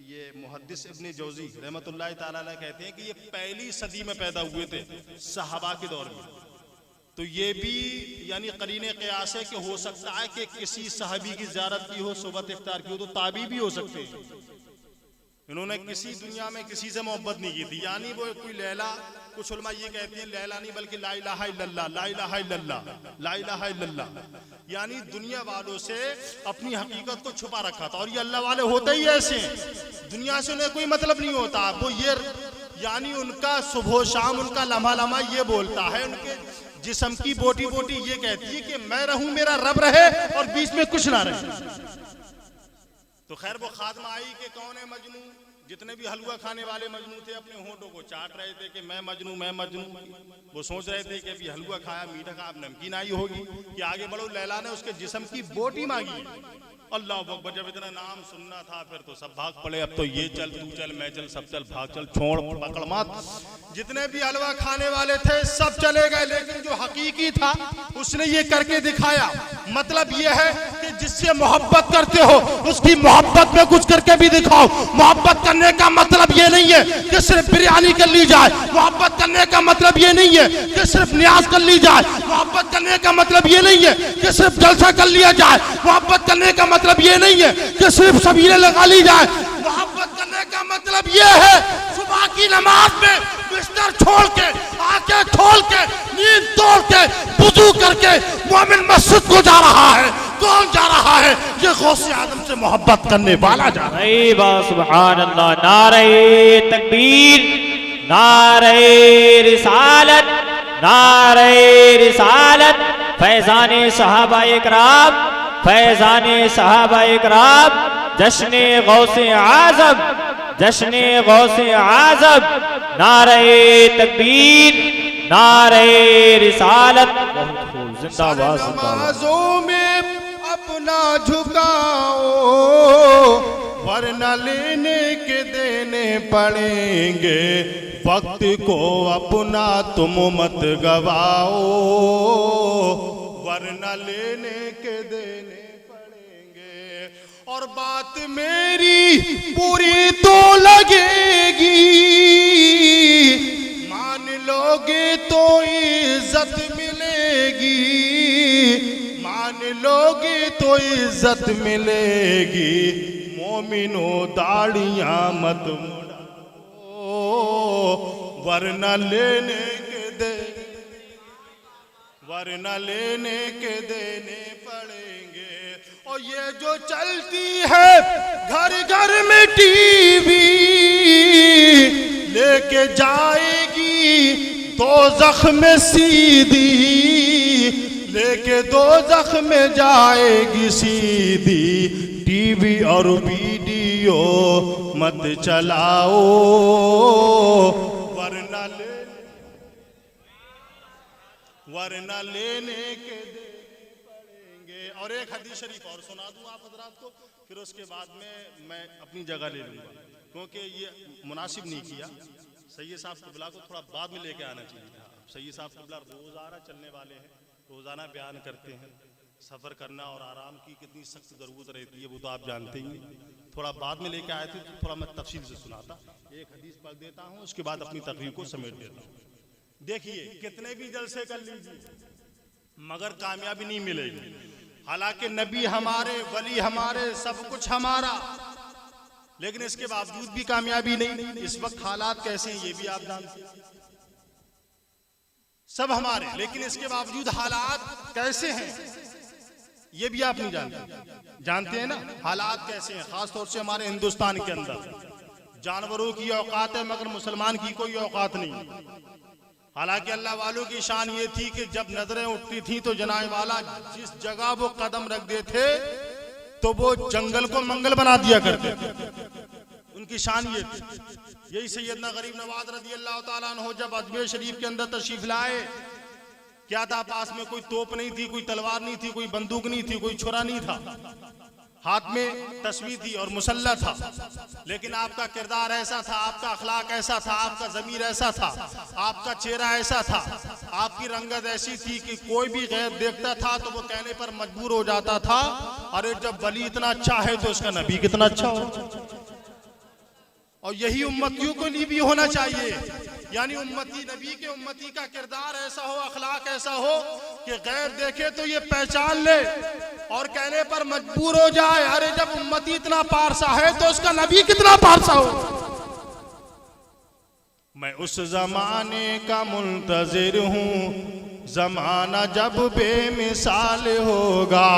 ये मुहद्दिस इब्ने जौजी रहमतुल्लाह ताला अलैह कहते हैं कि ये पहली सदी में पैदा हुए थे सहाबा के दौर में। तो ये भी यानी करीने क़यास है कि हो सकता है कि किसी सहाबी की ज़ियारत की हो, सुबह इफ्तार की हो, तो ताबी भी हो सकते हैं। इन्होंने किसी दुनिया में किसी से मोहब्बत नहीं की थी, यानी वो कोई लैला, कुछ उलमा ये कहते हैं लैला नहीं बल्कि ला इलाहा इल्लल्लाह, ला इलाहा इल्लल्लाह, ला इलाहा इल्लल्लाह, यानी दुनिया वालों से अपनी हकीकत को छुपा रखा था। और ये अल्लाह वाले होते ही ऐसे हैं, दुनिया से उन्हें कोई मतलब नहीं होता। वो ये यानी उनका सुबह शाम उनका लम्हा लम्हा ये बोलता है, उनके जिस्म की बोटी बोटी ये कहती है कि मैं रहूं मेरा रब रहे और बीच में कुछ ना रहे। तो खैर वो खात्मा आई कि कौन है मजनू, जितने भी हलवा खाने वाले मजनू थे अपने होठों को चाट रहे थे कि मैं मजनू मैं मजनू। वो सोच रहे थे कि अभी हलवा खाया मीठा खाया, अब नमकीन आई होगी कि आगे बढ़ो। लैला ने उसके जिस्म की बोटी मांगी। अल्लाह अकबर, जब इतना नाम सुनना था फिर तो सब भाग पड़े। अब तो ये चल तू चल मैं चल सब चल भाग चल छोड़ पकड़ मत। जितने भी हलवा खाने वाले थे सब चले गए, लेकिन जो हकीकी था उसने ये करके दिखाया। मतलब ये है कि जिससे मोहब्बत करते हो उसकी मोहब्बत में कुछ करके भी दिखाओ। मोहब्बत करने का मतलब ये नहीं है कि सिर्फ बिरयानी कर ली जाए, मोहब्बत करने का मतलब ये नहीं है कि सिर्फ न्याज कर ली जाए, मोहब्बत करने का मतलब ये नहीं है कि सिर्फ जलसा कर लिया जाए, मोहब्बत करने का मतलब ये नहीं है कि सिर्फ सबीरे लगा ली जाए। मोहब्बत करने का मतलब ये है सुबह की नमाज में बिस्तर छोड़ के, आंखें खोल के, नींद तोड़ के, वुजू करके मोमिन मस्जिद को जा रहा है। कौन जा रहा है? ये गौसे आदम से मोहब्बत करने वाला जा रहा है। सुभान अल्लाह, नारे तकबीर, नारे रिसालत, नारे रिसालत, फैजाने सहाबा इकराम, फैजाने सहाबा इकराम, जश्ने गौसे आज़म, जश्ने गौसे आज़म, नारे तकबीर, नारे रिसालत। जिंदाबाद नमाज़ों में अपना झुकाओ वरना लेने के देने पड़ेंगे, वक्त को अपना तुम मत गवाओ वरना लेने के देने पड़ेंगे। और बात मेरी पूरी तो लगेगी, मान लोगे तो इज्जत मिलेगी, मान लोगे तो इज्जत मिलेगी। मोमिनो दाढ़ियां मत मुड़ाओ वरना लेने के दे, वरना लेने के देने पड़ेंगे। और ये जो चलती है घर घर में टीवी, लेके जाएगी दोज़ख में सीधी, लेके दोज़ख में जाएगी सीधी। टीवी और वीडियो मत चलाओ वरना लेने के देने पड़ेंगे। और एक हदीस शरीफ और सुना दूं आप हजरात को, फिर उसके बाद में मैं अपनी जगह ले लूंगा, क्योंकि ये मुनासिब नहीं किया। सैयद साहब क़िबला को थोड़ा बाद में लेके आना चाहिए था। सैयद साहब क़िबला रोज़ाना चलने वाले हैं, रोज़ाना बयान करते हैं। सफ़र करना और आराम की कितनी सख्त ज़रूरत रहती है वो तो आप जानते ही हैं। थोड़ा बाद में लेके आए थे तो थोड़ा मैं तफसील से सुनाता। एक हदीस पढ़ देता हूँ, उसके बाद अपनी तकरीर को समेट देता हूँ। देखिए, कितने भी जलसे कर लीजिए मगर कामयाबी नहीं मिलेगी। हालांकि नबी हमारे, वली हमारे, सब कुछ हमारा, लेकिन इसके बावजूद भी कामयाबी नहीं। इस वक्त हालात कैसे हैं ये भी आप जानते हैं। सब हमारे, लेकिन इसके बावजूद हालात कैसे हैं ये भी आप नहीं जानते। जानते हैं ना हालात कैसे हैं। खासतौर से हमारे हिंदुस्तान के अंदर जानवरों की औकात है मगर मुसलमान की कोई औकात नहीं। हालांकि अल्लाह वालों की शान ये थी कि जब नजरें उठती थी तो जनाए वाला जिस जगह वो कदम रख देते तो वो जंगल को मंगल बना दिया करते थे। उनकी शान ये थी। यही सैयदना गरीब नवाज रज़ी अल्लाह ताला अन्हु जब अजमेर शरीफ के अंदर तशरीफ लाए, क्या था, पास में कोई तोप नहीं थी, कोई तलवार नहीं थी, कोई बंदूक नहीं थी, कोई छुरा नहीं था। हाथ में तस्वीर थी और मुसल्ला था, लेकिन आपका किरदार ऐसा था, आपका अखलाक ऐसा था, आपका ज़मीर ऐसा था, आपका चेहरा ऐसा था, आपकी रंगत ऐसी थी कि कोई भी गैर देखता था तो वो कहने पर मजबूर हो जाता था, अरे जब वली इतना अच्छा है तो उसका नबी कितना अच्छा हो। और यही उम्मतियों को लिए भी होना चाहिए, यानी उम्मती नबी के उम्मती का किरदार ऐसा हो, अखलाक ऐसा हो कि गैर देखे तो ये पहचान ले और कहने पर मजबूर हो जाए, अरे जब उम्मती इतना पारसा है तो उसका नबी कितना पारसा हो। मैं उस जमाने का मुंतजिर हूँ, जमाना जब बेमिसाल होगा।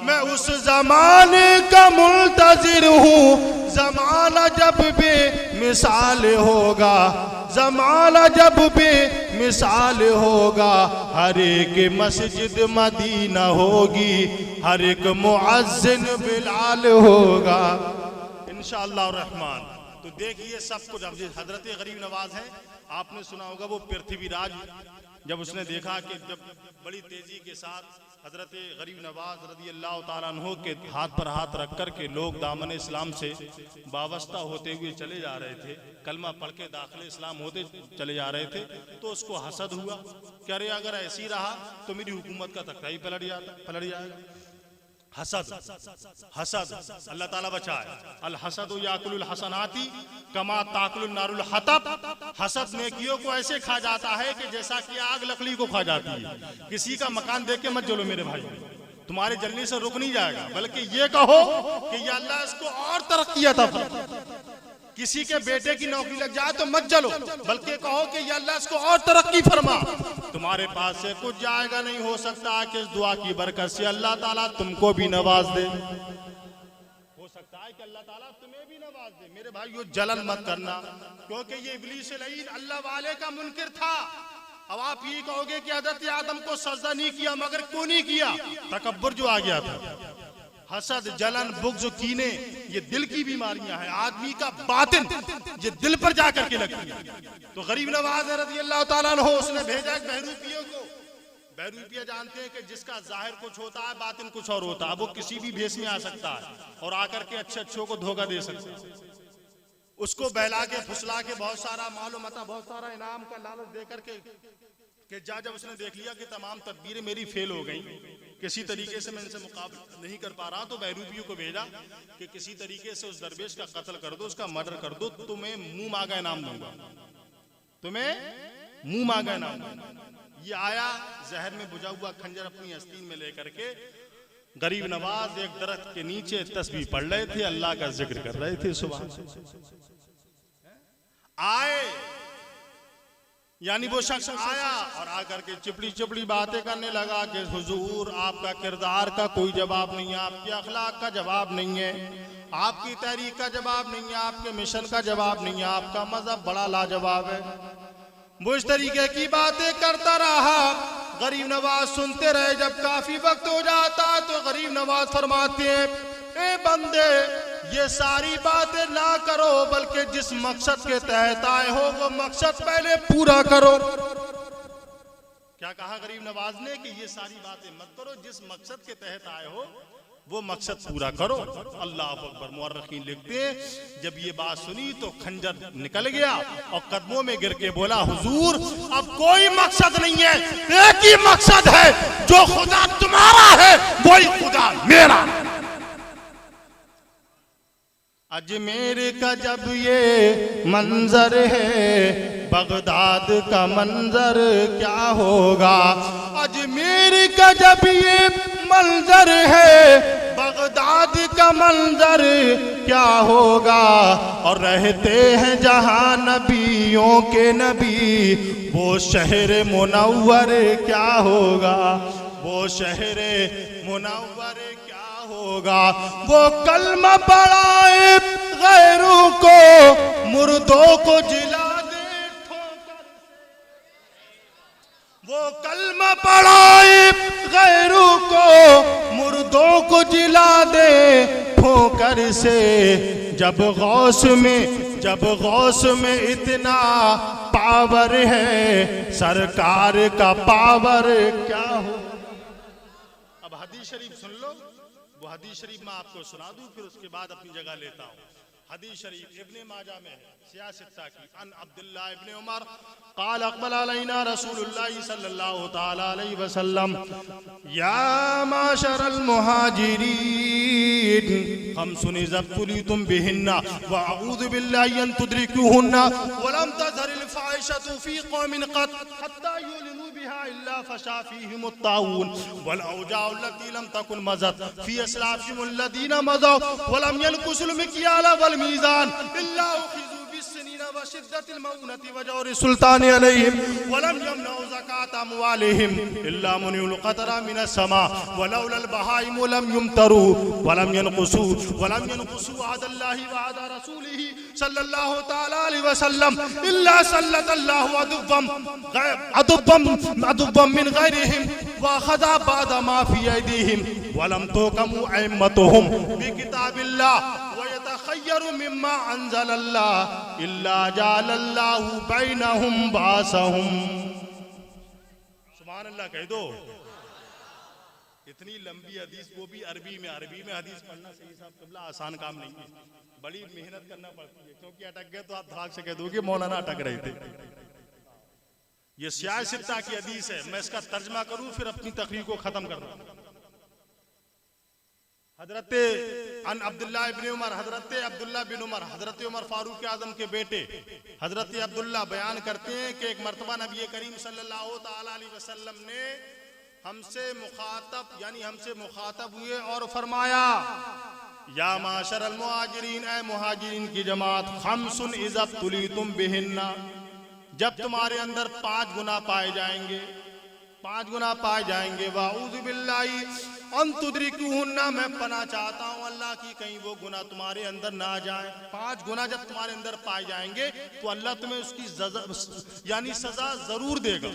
मैं उस जमाने का मुंतजिर हूँ, जमाना जब बेमिसाल होगा। जमाना जब बेमिसाल होगा, हर एक मस्जिद मदीना होगी, हर एक मुअज्जिन बिलाल होगा इंशाअल्लाह रहमान। तो देखिए सब कुछ। अब हजरत गरीब नवाज है, आपने सुना होगा वो पृथ्वीराज जब उसने देखा कि जब बड़ी तेजी के साथ हजरत गरीब नवाज रज़ी अल्लाह ताला अन्हु के हाथ पर हाथ रख कर के लोग दामन इस्लाम से वाबस्ता होते हुए चले जा रहे थे, कलमा पढ़ के दाखिल इस्लाम होते चले जा रहे थे, तो उसको हसद हुआ कि अरे अगर ऐसी रहा तो मेरी हुकूमत का तख्ता ही पलट जाएगा। हसद, हसद अल्लाह ताला बचाए। अल हसद याकुलुल हसनाती कमा ताकुलुन नारुल हतब। हसद नेकियों को ऐसे खा जाता है कि जैसा कि आग लकड़ी को खा जाती है। किसी का मकान देख के मत जलो मेरे भाई, तुम्हारे जलने से रुक नहीं जाएगा, बल्कि ये कहो कि या अल्लाह इसको और तरक्की अता फरमा। किसी के बेटे की नौकरी लग जाए तो मत जलो, बल्कि कहो कि या अल्लाह इसको और तरक्की फरमा। तुम्हारे पास से कुछ जाएगा नहीं, हो सकता है कि इस दुआ की बरकत से अल्लाह ताला तुमको भी नवाज दे, हो सकता है कि अल्लाह ताला तुम्हें भी नवाज दे। मेरे भाई यो जलन मत करना, क्योंकि ये इब्लीस लईन अल्लाह वाले का मुनकिर था। अब आप ये कहोगे कि हज़रत आदम को सजदा नहीं किया, मगर क्यों नहीं किया? तकब्बुर जो आ गया था। हसद, जलन, बुग़्ज़, कीने ये दिल की बीमारियां हैं। आदमी का बातिन ये दिल पर जाकर के लगती है। तो गरीब नवाज रज़ी अल्लाह ताला अन्हु उसने भेजा एक बहरूपियों को। बहरूपिया जानते हैं कि जिसका जाहिर कुछ होता है बातिन कुछ और होता है। वो किसी भी भेष में आ सकता है और आकर के अच्छे अच्छों को धोखा दे सकता है। उसको बहला के फुसला के बहुत सारा मालूम मता, बहुत सारा इनाम का लालच दे करके जब उसने देख लिया कि तमाम तदबीरें मेरी फेल हो गई, किसी तरीके से मैं इनसे मुकाबला नहीं कर पा रहा, तो बहरूपियों को भेजा कि किसी तरीके से उस दरवेश का कत्ल कर दो, उसका मर्डर कर दो, तुम्हें मुंह मांगा इनाम दूंगा, तुम्हें मुंह मांगा इनाम दूंगा। ये आया जहर में बुझा हुआ खंजर अपनी आस्तीन में लेकर के। गरीब नवाज एक दरख्त के नीचे तस्बीह पढ़ रहे थे, अल्लाह का जिक्र कर रहे थे। सुबह आए, यानी वो शख्स आया और आकर के चिपड़ी चिपड़ी बातें करने लगा कि हुजूर आपका किरदार का कोई जवाब नहीं है, आपके अखलाक का जवाब नहीं है, आपकी तहरीक का जवाब नहीं है, आपके मिशन का जवाब नहीं है, आपका मजहब बड़ा लाजवाब है। वो इस तरीके की बातें करता रहा। गरीब नवाज सुनते रहे। जब काफी वक्त हो जाता तो गरीब नवाज फरमाते हैं, ए बंदे ये सारी बातें ना करो, बल्कि जिस मकसद के तहत आए हो वो मकसद पहले पूरा करो। क्या कहा गरीब नवाज ने कि ये सारी बातें मत करो, जिस मकसद के तहत आए हो वो मकसद पूरा करो। अल्लाह अकबर। मुअर्रिखीन लिखते हैं जब ये बात सुनी तो खंजर निकल गया और कदमों में गिर के बोला, हुजूर अब कोई मकसद नहीं है, एक ही मकसद है, जो खुदा तुम्हारा है वही खुदा मेरा। अजमेर का जब ये मंजर है, बगदाद का मंजर क्या होगा। अजमेर का जब ये मंजर है, बगदाद का मंजर क्या होगा। और रहते हैं जहां नबियों के नबी, वो शहर मुनव्वर क्या होगा, वो शहर मुनव्वर होगा। वो कलमा पढ़ाए गैरों को, मुर्दों को जिला दे ठोकर से। वो कलमा पढ़ाए गैरों को, मुर्दों को जिला दे ठोकर से। जब गौस में इतना पावर है, सरकार का पावर क्या हो। अब हदीस शरीफ सुन लो। वो हदीस शरीफ मैं आपको सुना दूं, फिर उसके बाद अपनी जगह लेता हूँ। हदीस शरीफ इब्ने माजा में है, सियासत्ता की, अन अब्दुल्लाह इब्ने उमर क़ाल अक़बल अलैना रसूलुल्लाह सल्लल्लाहु तआला अलैहि वसल्लम या माशरल मुहाजिरीन खम्सुन इज़्तुलितुम बिहिन्ना व अऊज़ु बिल्लाहि अन तुदरिकुहुन्ना व लम तज़हरिल फ़ाहिशतु फ़ी क़ौमिन क़त हत्ता युलिनु बिहा इल्ला फ़शा फ़ीहिम अत्ताऊन वल औजाउ अल्लती लम तकुन मज़त फ़ी अस्लाफ़िहिम अल्लज़ीना मज़ौ व लम यनकुसुल मिक्याल वल मीज़ान इल्ला उखिज़ू बिस्सिनीन व शिद्दतिल मऊनति व जौरि सुल्तानि अलैहिम व लम यमनउ ज़कात अमवालिहिम इल्ला मुनिउल क़तरा मिनस समा व लौलल बहाइम लम युमतरू व लम यनकुसू अहदल्लाहि व अहद रसूलिहि सल्लल्लाहु तआला अलैहि वसल्लम इल्ला सल्लल्लाहु अदुब्बम मिन गैरिहिम व अख़ज़ा बाद मा फ़ी ऐदीहिम व लम तुहकमु अइम्मतुहुम बिकिताबिल्लाह व यतख़य्यरु मिम्मा अंज़लल्लाह इल्ला जअलल्लाहु बैनहुम बासहुम। सुभान अल्लाह कह दो। इतनी लंबी हदीस, वो भी अरबी में हदीस पढ़ना सही साहब क़िबला आसान काम नहीं है, बड़ी मेहनत करना पड़ती है, क्योंकि अटक गए तो आप धड़ाक से कह दोगे मौलाना अटक रहे थे। ये सियासत्ता की हदीस है, मैं इसका तर्जमा करूं फिर अपनी तकरीर को खत्म कर दूं। हजरत अन अब्दुल्लाह इब्ने उमर, हजरत अब्दुल्लाह बिन उमर, हजरत उमर फारूक आजम के बेटे हजरत अब्दुल्लाह बयान करते हैं कि एक मर्तबा नबी करीम सल्लल्लाहु तआला अलैहि वसल्लम ने हमसे मुखातब हुए और फरमाया या माशरल मुहाजिरीन, ए मुहाजिरीन की जमात, खम्सुन इज़्तुलितुम बिहिन्ना, जब तुम्हारे अंदर 5 गुनाह पाए जाएंगे, 5 गुनाह पाए जाएंगे, वाऊज़ु बिल्लाहि अन तुदरिकुहुन्ना, मैं पनाह चाहता हूँ अल्लाह की कहीं वो गुनाह तुम्हारे अंदर ना जाए। 5 गुनाह जब तुम्हारे अंदर पाए जाएंगे तो अल्लाह तुम्हें उसकी सजा जरूर देगा।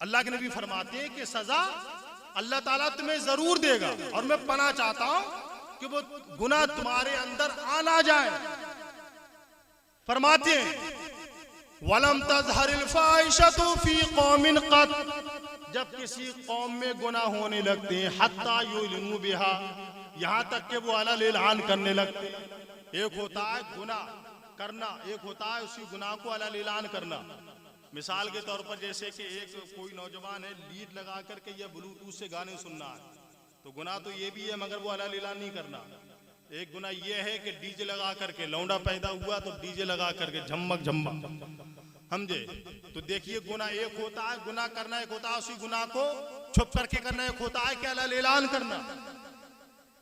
अल्लाह के नबी फरमाते हैं कि सजा अल्लाह ताला तुम्हें जरूर देगा, और मैं पनाह चाहता हूं कि वो गुनाह तुम्हारे अंदर आ ना जाए। फरमाते हैं वलम तज़हरिल फ़ाहिशतु फ़ी क़ौमिन क़त, जब किसी कौम में गुनाह होने लगते हैं, हत्ता युलिनु बिहा, यहाँ तक कि वो अलल ऐलान करने लगते हैं। एक होता है गुनाह करना, एक होता है उसी गुनाह को अलल ऐलान करना। मिसाल के तौर पर जैसे कि कोई नौजवान है, लीड लगा करके या ब्लूटूथ से गाने सुनना है, तो गुनाह तो ये भी है मगर वो अलल ऐलान नहीं करना। एक गुनाह ये है कि डीजे लगा करके, लौंडा पैदा हुआ तो डीजे लगा करके झम्मक समझे। तो देखिए गुनाह एक होता है गुनाह करना, एक होता है उसी गुनाह को छुप करके करना, एक होता है कि अलल ऐलान करना।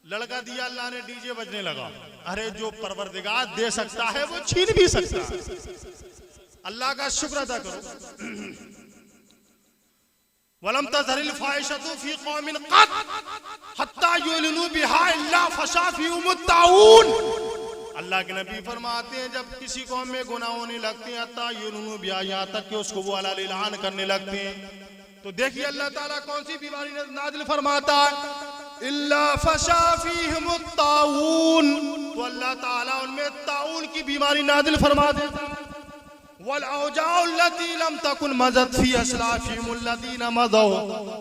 लड़का दिया अल्लाह ने, डीजे बजने लगा, अरे जो परवरदिगार दे सकता है वो छीन भी सकता है। अल्लाह का शुक्र अदा करो। वलम तज़हरिल फ़ाहिशतु फ़ी क़ौमिन क़त हत्ता युलिनु बिहा इल्ला फ़शा फ़ीहुम अत्ताऊन। अल्लाह के नबी फरमाते हैं जब किसी कौम में गुनाह होने लगते हैं, हत्ता युलिनु बिहा, यहाँ तक कि उसको वो अलल ऐलान करने लगते हैं, तो देखिए अल्लाह ताला कौन सी बीमारी नाज़िल फरमाता है, इल्ला फ़शा फ़ीहिम अत्ताऊन, तो अल्लाह ताला उनमें ताऊन की बीमारी नाज़िल फरमा देता है। वल औजाउ अल्लती लम तकुन मज़त फ़ी अस्लाफ़िहिम अल्लज़ीना मज़ौ,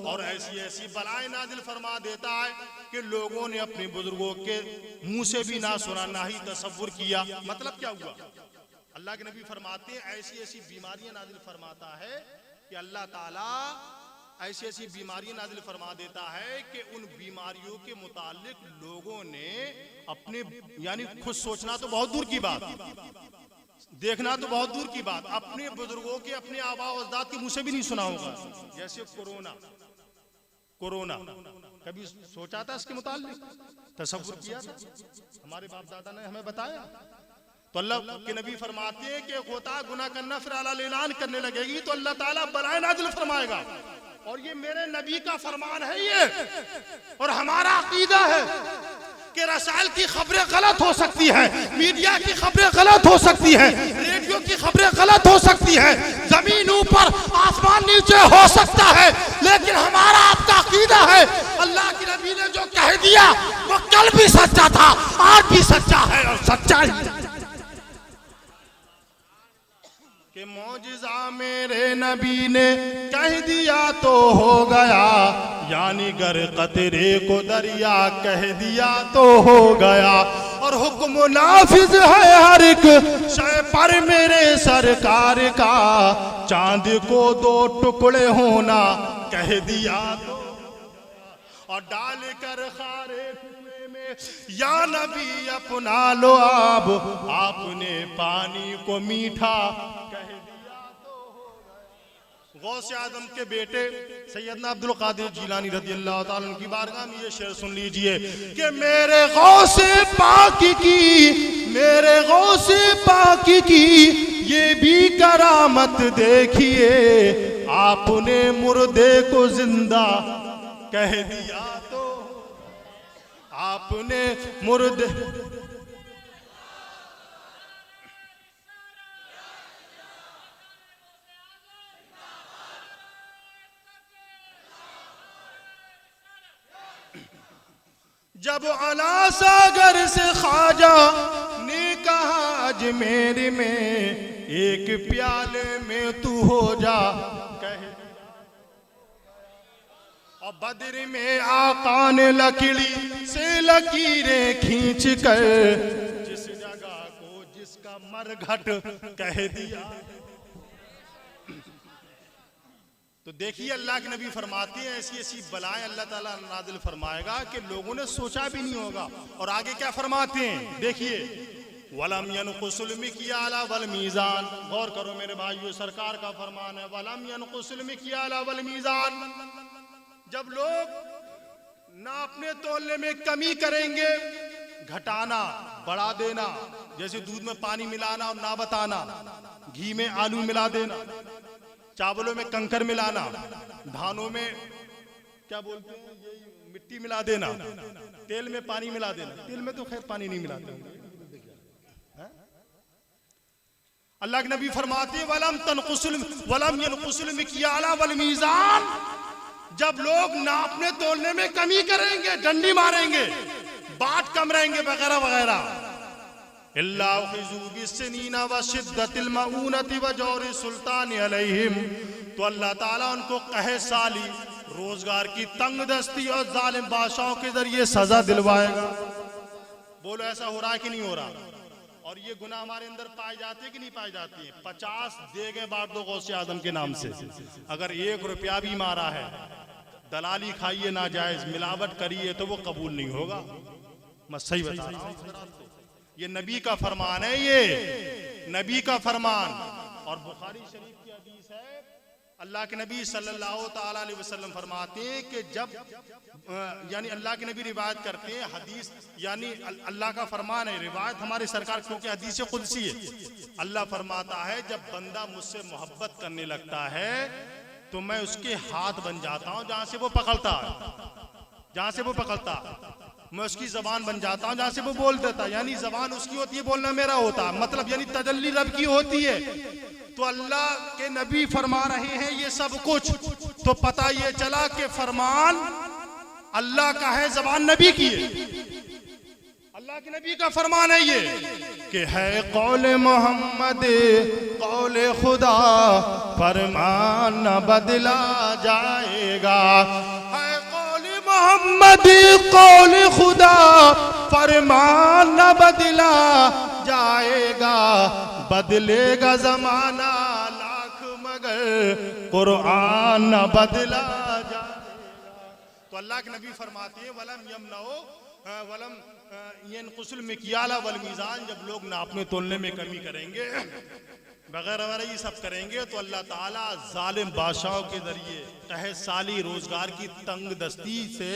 और ऐसी बलाएं नाज़िल फरमा देता है कि लोगों ने अपने बुजुर्गों के मुंह से भी ना सुना, ना ही तसव्वुर किया। मतलब क्या हुआ? अल्लाह के नबी फरमाते हैं ऐसी बीमारियां नाज़िल फरमाता है कि अल्लाह ताला ऐसी बीमारियां नाज़िल फरमा देता है कि उन बीमारियों के मुतालिक लोगों ने अपने, यानी खुद सोचना तो बहुत दूर की बात, देखना तो बहुत दूर की बात, अपने बुजुर्गों के, अपने आबा और अजदाद के मुंह से भी नहीं सुना होगा। जैसे कोरोना कभी सोचा था इसके मुताल्लिक, तसव्वुर किया था? हमारे बाप दादा ने हमें बताया। तो अल्लाह के नबी फरमाते हैं कि होता गुनाह करना फिर अलल ऐलान करने लगेगी तो अल्लाह ताला बलाएं नाज़िल फरमाएगा। और ये मेरे नबी का फरमान है ये, और हमारा अकीदा है कि रसायल की खबरें गलत हो सकती है, मीडिया की खबरें गलत हो सकती है, रेडियो की खबरें गलत हो सकती है, जमीन ऊपर आसमान नीचे हो सकता है, लेकिन हमारा आपका अकीदा है अल्लाह के नबी ने जो कह दिया वो कल भी सच्चा था, आज भी सच्चा है और सच्चा ही कि कि मौजिज़ा मेरे नबी ने कह दिया तो हो गया, यानी गर कतरे को दरिया कह दिया तो हो गया। और हुक्म नाफिज है हर एक शय पर मेरे सरकार का, चांद को दो टुकड़े होना कह दिया तो, और डाल कर खारे कुएं में या नबी अपना लो आब, आपने पानी को मीठा कह दिया तो हो गया। गौस आजम के बेटे सैयदना अब्दुल कादिर जिलानी रज़ी अल्लाह ताला अन्हु की बारगाह में ये शेर सुन लीजिए कि मेरे गौस पाक की, मेरे गौस पाक की ये भी करामत देखिए, आपने मुर्दे को जिंदा कह दिया तो, आपने मुर्दे जब अला सागर से ख्वाजा ने कहा अजमेर में एक प्याले में तू हो जा कह, और बद्र में आका ने लकड़ी से लकीरें खींच कर जिस जगह को जिसका मरघट कह दिया। तो देखिए अल्लाह के नबी फरमाते हैं ऐसी ऐसी बलाएं अल्लाह ताला नादिल फरमाएगा कि लोगों ने सोचा भी नहीं होगा। और आगे क्या फरमाते हैं देखिए, वलम यनकुसुल मिक्याला वल मीज़ान, गौर करो मेरे भाइयों, सरकार का फरमान है वलम यनकुसुल मिक्याला वल मीज़ान। जब लोग नापने तोलने में कमी करेंगे, घटाना बढ़ा देना, जैसे दूध में पानी मिलाना और ना बताना, घी में आलू मिला देना, चावलों में कंकर मिलाना, धानों में क्या बोलते हैं ये मिट्टी मिला देना, तेल में पानी मिला देना, तेल में तो खैर पानी नहीं मिलाते हैं। अल्लाह के नबी फरमाते हैं वलम यनकुसुल मिक्याला वल मीज़ान। जब लोग नापने तोलने में कमी करेंगे, डंडी मारेंगे, बाट कम रहेंगे वगैरह वगैरह, तो अल्लाह ताला उनको कहे साली, रोजगार की तंग दस्ती और जालिम बादशाहों के जरिए सजा दिलवाएगा। बोलो ऐसा हो रहा है कि नहीं हो रहा? और ये गुनाह हमारे अंदर पाए जाते हैं कि नहीं पाए जाते हैं? 50 देगे बांट दो गौसे आजम के नाम से, अगर 1 रुपया भी मारा है, दलाली खाइए नाजायज, मिलावट करिए तो वो कबूल नहीं होगा। मैं सही बता रहा हूं, ये नबी का फरमान है, ये नबी का फरमान। और बुखारी शरीफ की हदीस है, अल्लाह के नबी सल्लल्लाहु ताला अलैहि वसल्लम फरमाते हैं कि जब यानी अल्लाह के नबी रिवायत करते हैं, हदीस यानी अल्लाह का फरमान है, रिवायत हमारी सरकार, क्योंकि हदीस कुदसी है। अल्लाह फरमाता है जब बंदा मुझसे मोहब्बत करने लगता है तो मैं उसके हाथ बन जाता हूं जहां से वो पकड़ता है, जहां से वो पकड़ता, मैं उसकी जबान बन जाता हूं जहां से वो बोल देता। यानी जबान उसकी होती है, बोलना मेरा होता है, मतलब यानी तजल्ली रब की होती है। तो अल्लाह के नबी फरमा रहे हैं ये सब कुछ, तो पता ये चला कि फरमान अल्लाह का है, जबान नबी की है। अल्लाह के नबी का फरमान है ये कि है कौले मोहम्मद कौले खुदा, फरमान न बदला जाएगा। है कौले मोहम्मद कौले खुदा, फरमान न बदला जाएगा। बदलेगा जमाना लाख मगर कुरान न बदला जाएगा। तो अल्लाह के नबी फरमाते हैं वलम यमनओ वलम यनकुसुल मिक्याला वल मीज़ान, जब लोग नापने तोलने में कमी करेंगे वगैरह वगैरह ये सब करेंगे तो अल्लाह ताला जालिम बादशाहों के जरिए कहे साली, रोजगार की तंग दस्ती से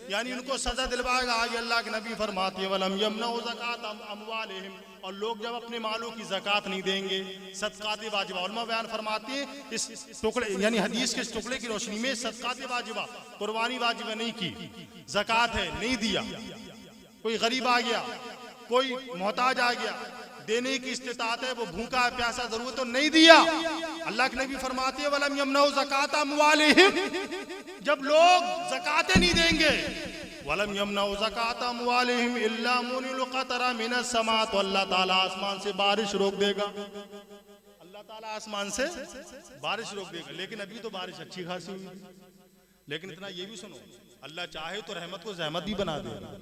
यानी उनको सजा दिलवाएगा। आगे अल्लाह के नबी फरमाते हैं वलम यमनउ ज़कात अमवालिहिम, और लोग जब अपने मालों की ज़कात नहीं देंगे, सदक़ात वाजिबा, उलमा बयान फरमाते हैं इस टुकड़े यानी हदीस के इस टुकड़े की रोशनी में सदक़ात वाजिबा, कुर्बानी वाजिबा नहीं की, ज़कात है नहीं दिया, कोई गरीब आ गया, कोई मोहताज आ गया, देने की इस्तिताअत है, वो भूखा है प्यासा जरूरत तो नहीं दिया। अल्लाह के नबी फरमाते हैं वलम यमनउ ज़कात अमवालिहिम, जब लोग ज़कातें नहीं देंगे, वलम यमनउ ज़कात अमवालिहिम इल्ला मुनिल क़तरा मिनस समा, तो अल्लाह ताला आसमान से बारिश रोक देगा। अल्लाह ताला आसमान से बारिश रोक देगा, लेकिन अभी तो बारिश अच्छी खासी हुई। लेकिन इतना ये भी सुनो, अल्लाह चाहे तो रहमत को जहमत भी बना देगा।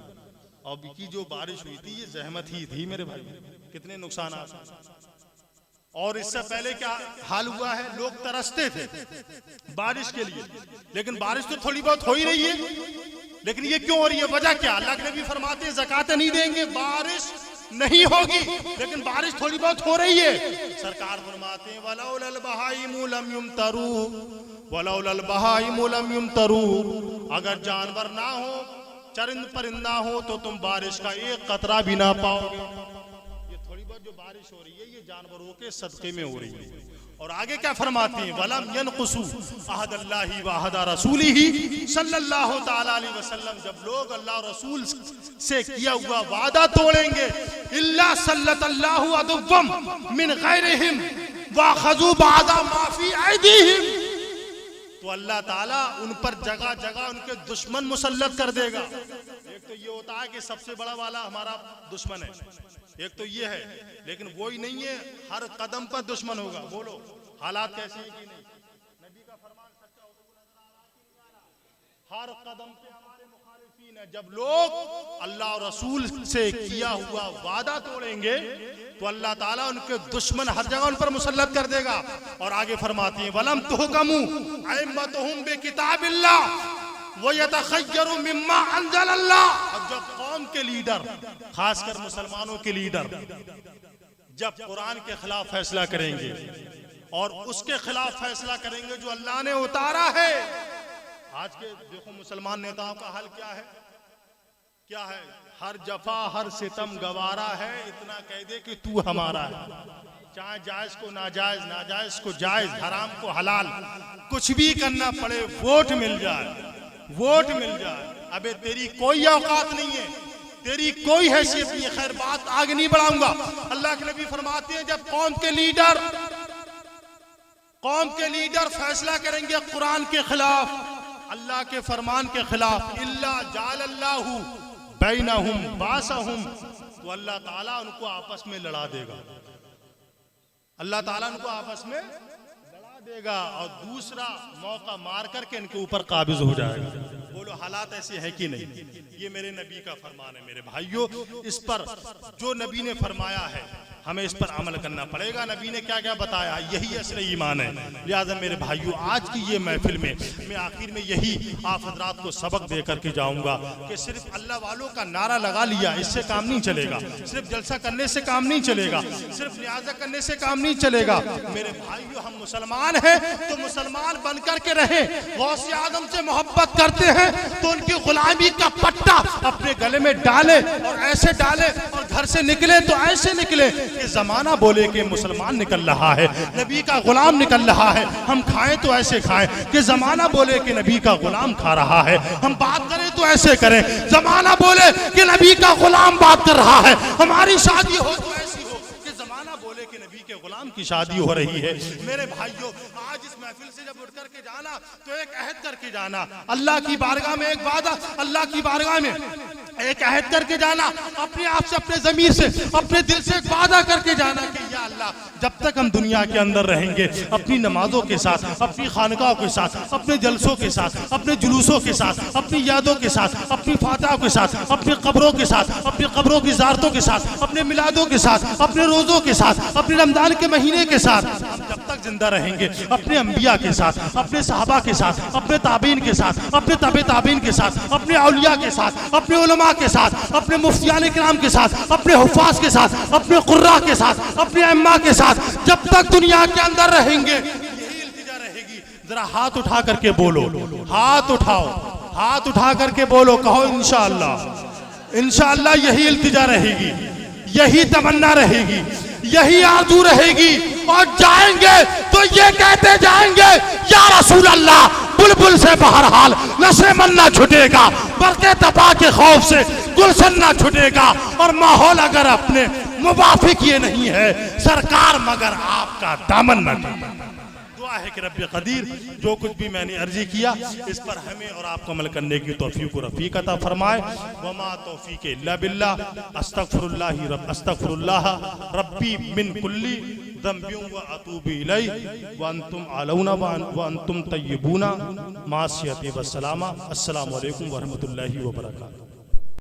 अब की जो बारिश हुई थी ये जहमत ही थी मेरे भाई, कितने नुकसान। और इससे पहले क्या हाल हुआ है, लोग तरसते थे बारिश के लिए, लेकिन बारिश तो थोड़ी बहुत हो ही रही है। लेकिन ये क्यों हो रही है, वजह क्या? अल्लाह के नबी फरमाते हैं ज़कात नहीं देंगे बारिश नहीं होगी, लेकिन बारिश थोड़ी बहुत हो रही है। सरकार फरमाते हैं वलौलल बहाइमु लम युमतरू, वलौलल बहाइमु लम युमतरू, अगर जानवर ना हो, चरिंद परिंदा हो, तो तुम बारिश का एक कतरा भी ना पाओगे। ये थोड़ी बहुत जो बारिश हो रही है ये जानवरों के सदके में हो रही है। और आगे क्या फरमाते हैं, वलम यनकुसु अहदल्लाहि व अहदा रसूलिही सल्लल्लाहु तआला अलैहि वसल्लम, जब लोग अल्लाह और रसूल से किया हुआ वादा तोड़ेंगे, इल्ला सल्लल्लाहु अदुव्वम मिन गैरिहिम व खज़ू बअदा मा फी ऐदीहिम, तो अल्लाह ताला उन पर जगह जगह उनके दुश्मन मुसल्लत कर देगा। एक तो ये होता है कि सबसे बड़ा वाला हमारा दुश्मन है, एक तो ये है, लेकिन वो ही नहीं है, हर कदम पर दुश्मन होगा। बोलो हालात कैसे हैं कि नहीं? नबी का फरमान सच्चा हो तो नजर आ रहा है कि नहीं आ रहा? हर कदम पे हमारे मुखालिफिन है। जब लोग अल्लाह और रसूल से किया हुआ वादा तोड़ेंगे तो अल्लाह ताला उनके दुश्मन हर जगह उन पर मुसल्लत कर देगा। और आगे फरमाती है वलम तुहकमु अइम्मतुहुम बिकिताबिल्लाह वो यतखय्यरु मिम्मा अंज़लल्लाह। और जब कौम के लीडर, खासकर मुसलमानों के लीडर, जब कुरान के खिलाफ फैसला करेंगे और उसके खिलाफ फैसला करेंगे जो अल्लाह ने उतारा है। आज के देखो मुसलमान नेताओं का हाल क्या है, क्या है? हर जफा हर सितम गवारा है, इतना कह दे कि तू हमारा है। चाहे जायज को नाजायज, नाजायज को जायज, हराम को हलाल, कुछ भी करना पड़े, वोट मिल जाए, वोट मिल जाए। अबे तेरी कोई औकात नहीं है, तेरी कोई हैसियत नहीं है। खैर बात आगे नहीं बढ़ाऊंगा। अल्लाह के नबी फरमाते हैं जब कौम के लीडर फैसला करेंगे कुरान के खिलाफ, अल्लाह के फरमान के खिलाफ, इल्ला जालल्लाहु बैनहुम बासहुम, तो अल्लाह ताला उनको आपस में लड़ा देगा। अल्लाह ताला उनको आपस में लड़ा देगा और दूसरा मौका मार करके इनके ऊपर काबिज हो जाएगा। बोलो हालात ऐसे है कि नहीं? ये मेरे नबी का फरमान है मेरे भाइयों। इस पर जो नबी ने फरमाया है हमें इस पर अमल करना पड़ेगा। नबी ने क्या क्या बताया, यही असल ईमान है। लिहाजा मेरे भाइयों आज की ये महफिल में मैं आखिर में यही आप हजरात को सबक दे करके जाऊंगा कि सिर्फ अल्लाह वालों का नारा लगा लिया इससे काम नहीं चलेगा, सिर्फ जलसा करने से काम नहीं चलेगा, सिर्फ न्याजा करने से काम नहीं चलेगा। मेरे भाइयों हम मुसलमान हैं तो मुसलमान बन करके रहे। गौसे आजम से मोहब्बत करते हैं तो उनकी गुलामी का पट्टा अपने गले में डाले और ऐसे डाले और घर से निकले तो ऐसे निकले कि जमाना बोले कि मुसलमान निकल रहा है, नबी का गुलाम निकल रहा है। हम खाएं तो ऐसे खाएं कि जमाना बोले कि नबी का गुलाम खा रहा है। हम बात करें तो ऐसे करें, जमाना बोले कि नबी का गुलाम बात कर रहा है। हमारी शादी हो तो ऐसी हो कि जमाना बोले कि नबी के गुलाम की शादी हो रही है। मेरे भाइयों आज इस महफिल से जब उठ करके जाना तो एक अहद करके जाना, अल्लाह की बारगाह में एक वादा, अल्लाह की बारगाह में एक अहद करके जाना, अपने आप से, अपने ज़मीर से, अपने दिल से एक वादा करके जाना कि या अल्लाह जब तक हम दुनिया के अंदर रहेंगे अपनी नमाजों के साथ, अपनी खानकाहों के साथ, अपने जलसों के साथ, अपने जुलूसों के साथ, अपनी यादों के साथ, अपनी फातहों के साथ, अपनी कब्रों के साथ, अपनी कब्रों की ज़ियारतों के साथ, अपने मिलादों के साथ, अपने रोज़ों के साथ, अपने रमजान के महीने के साथ, हम जब तक जिंदा रहेंगे अपने अंबिया के साथ, अपने सहाबा के साथ, अपने ताबीन के साथ, अपने तबे ताबीन के साथ, अपने औलिया के साथ, अपने उलमा के साथ, अपने मुफ्तियान किराम के साथ, अपने हुफ़ाज़ के साथ, अपने कुर्रा के साथ, अपने अम्मा के साथ जब तक दुनिया के अंदर रहेंगे यही इल्तिजा रहेगी। जरा हाथ उठा करके बोलो, हाथ उठाओ, हाथ उठा करके बोलो, कहो इंशाअल्लाह, इंशाअल्लाह यही इल्तिजा रहेगी, यही तमन्ना रहेगी, यही आरज़ू रहेगी। और जाएंगे तो ये कहते जाएंगे या रसूल अल्लाह, बुलबुल से बहरहाल नशे मन ना छुटेगा, बरके तपा के खौफ से गुलशन ना छुटेगा। और माहौल अगर अपने मुवाफिक ये नहीं है सरकार मगर आपका दामन न टूटे। दुआ है कि रब्बे कदीर जो कुछ भी मैंने अर्जी किया इस पर हमें और आपको अमल करने की तौफीक और रफ़ीक अता फरमाए। वमा तौफीक इल्ला बिल्लाह, अस्तगफिरुल्लाह रब्बी मिन कुल्ली ज़ंबियों व अतूबु इलैहि व अंतुम अलौना व अंतुम तय्यबूना मासियत व सलामा। अस्सलामु अलैकुम व रहमतुल्लाहि व बरकातहू।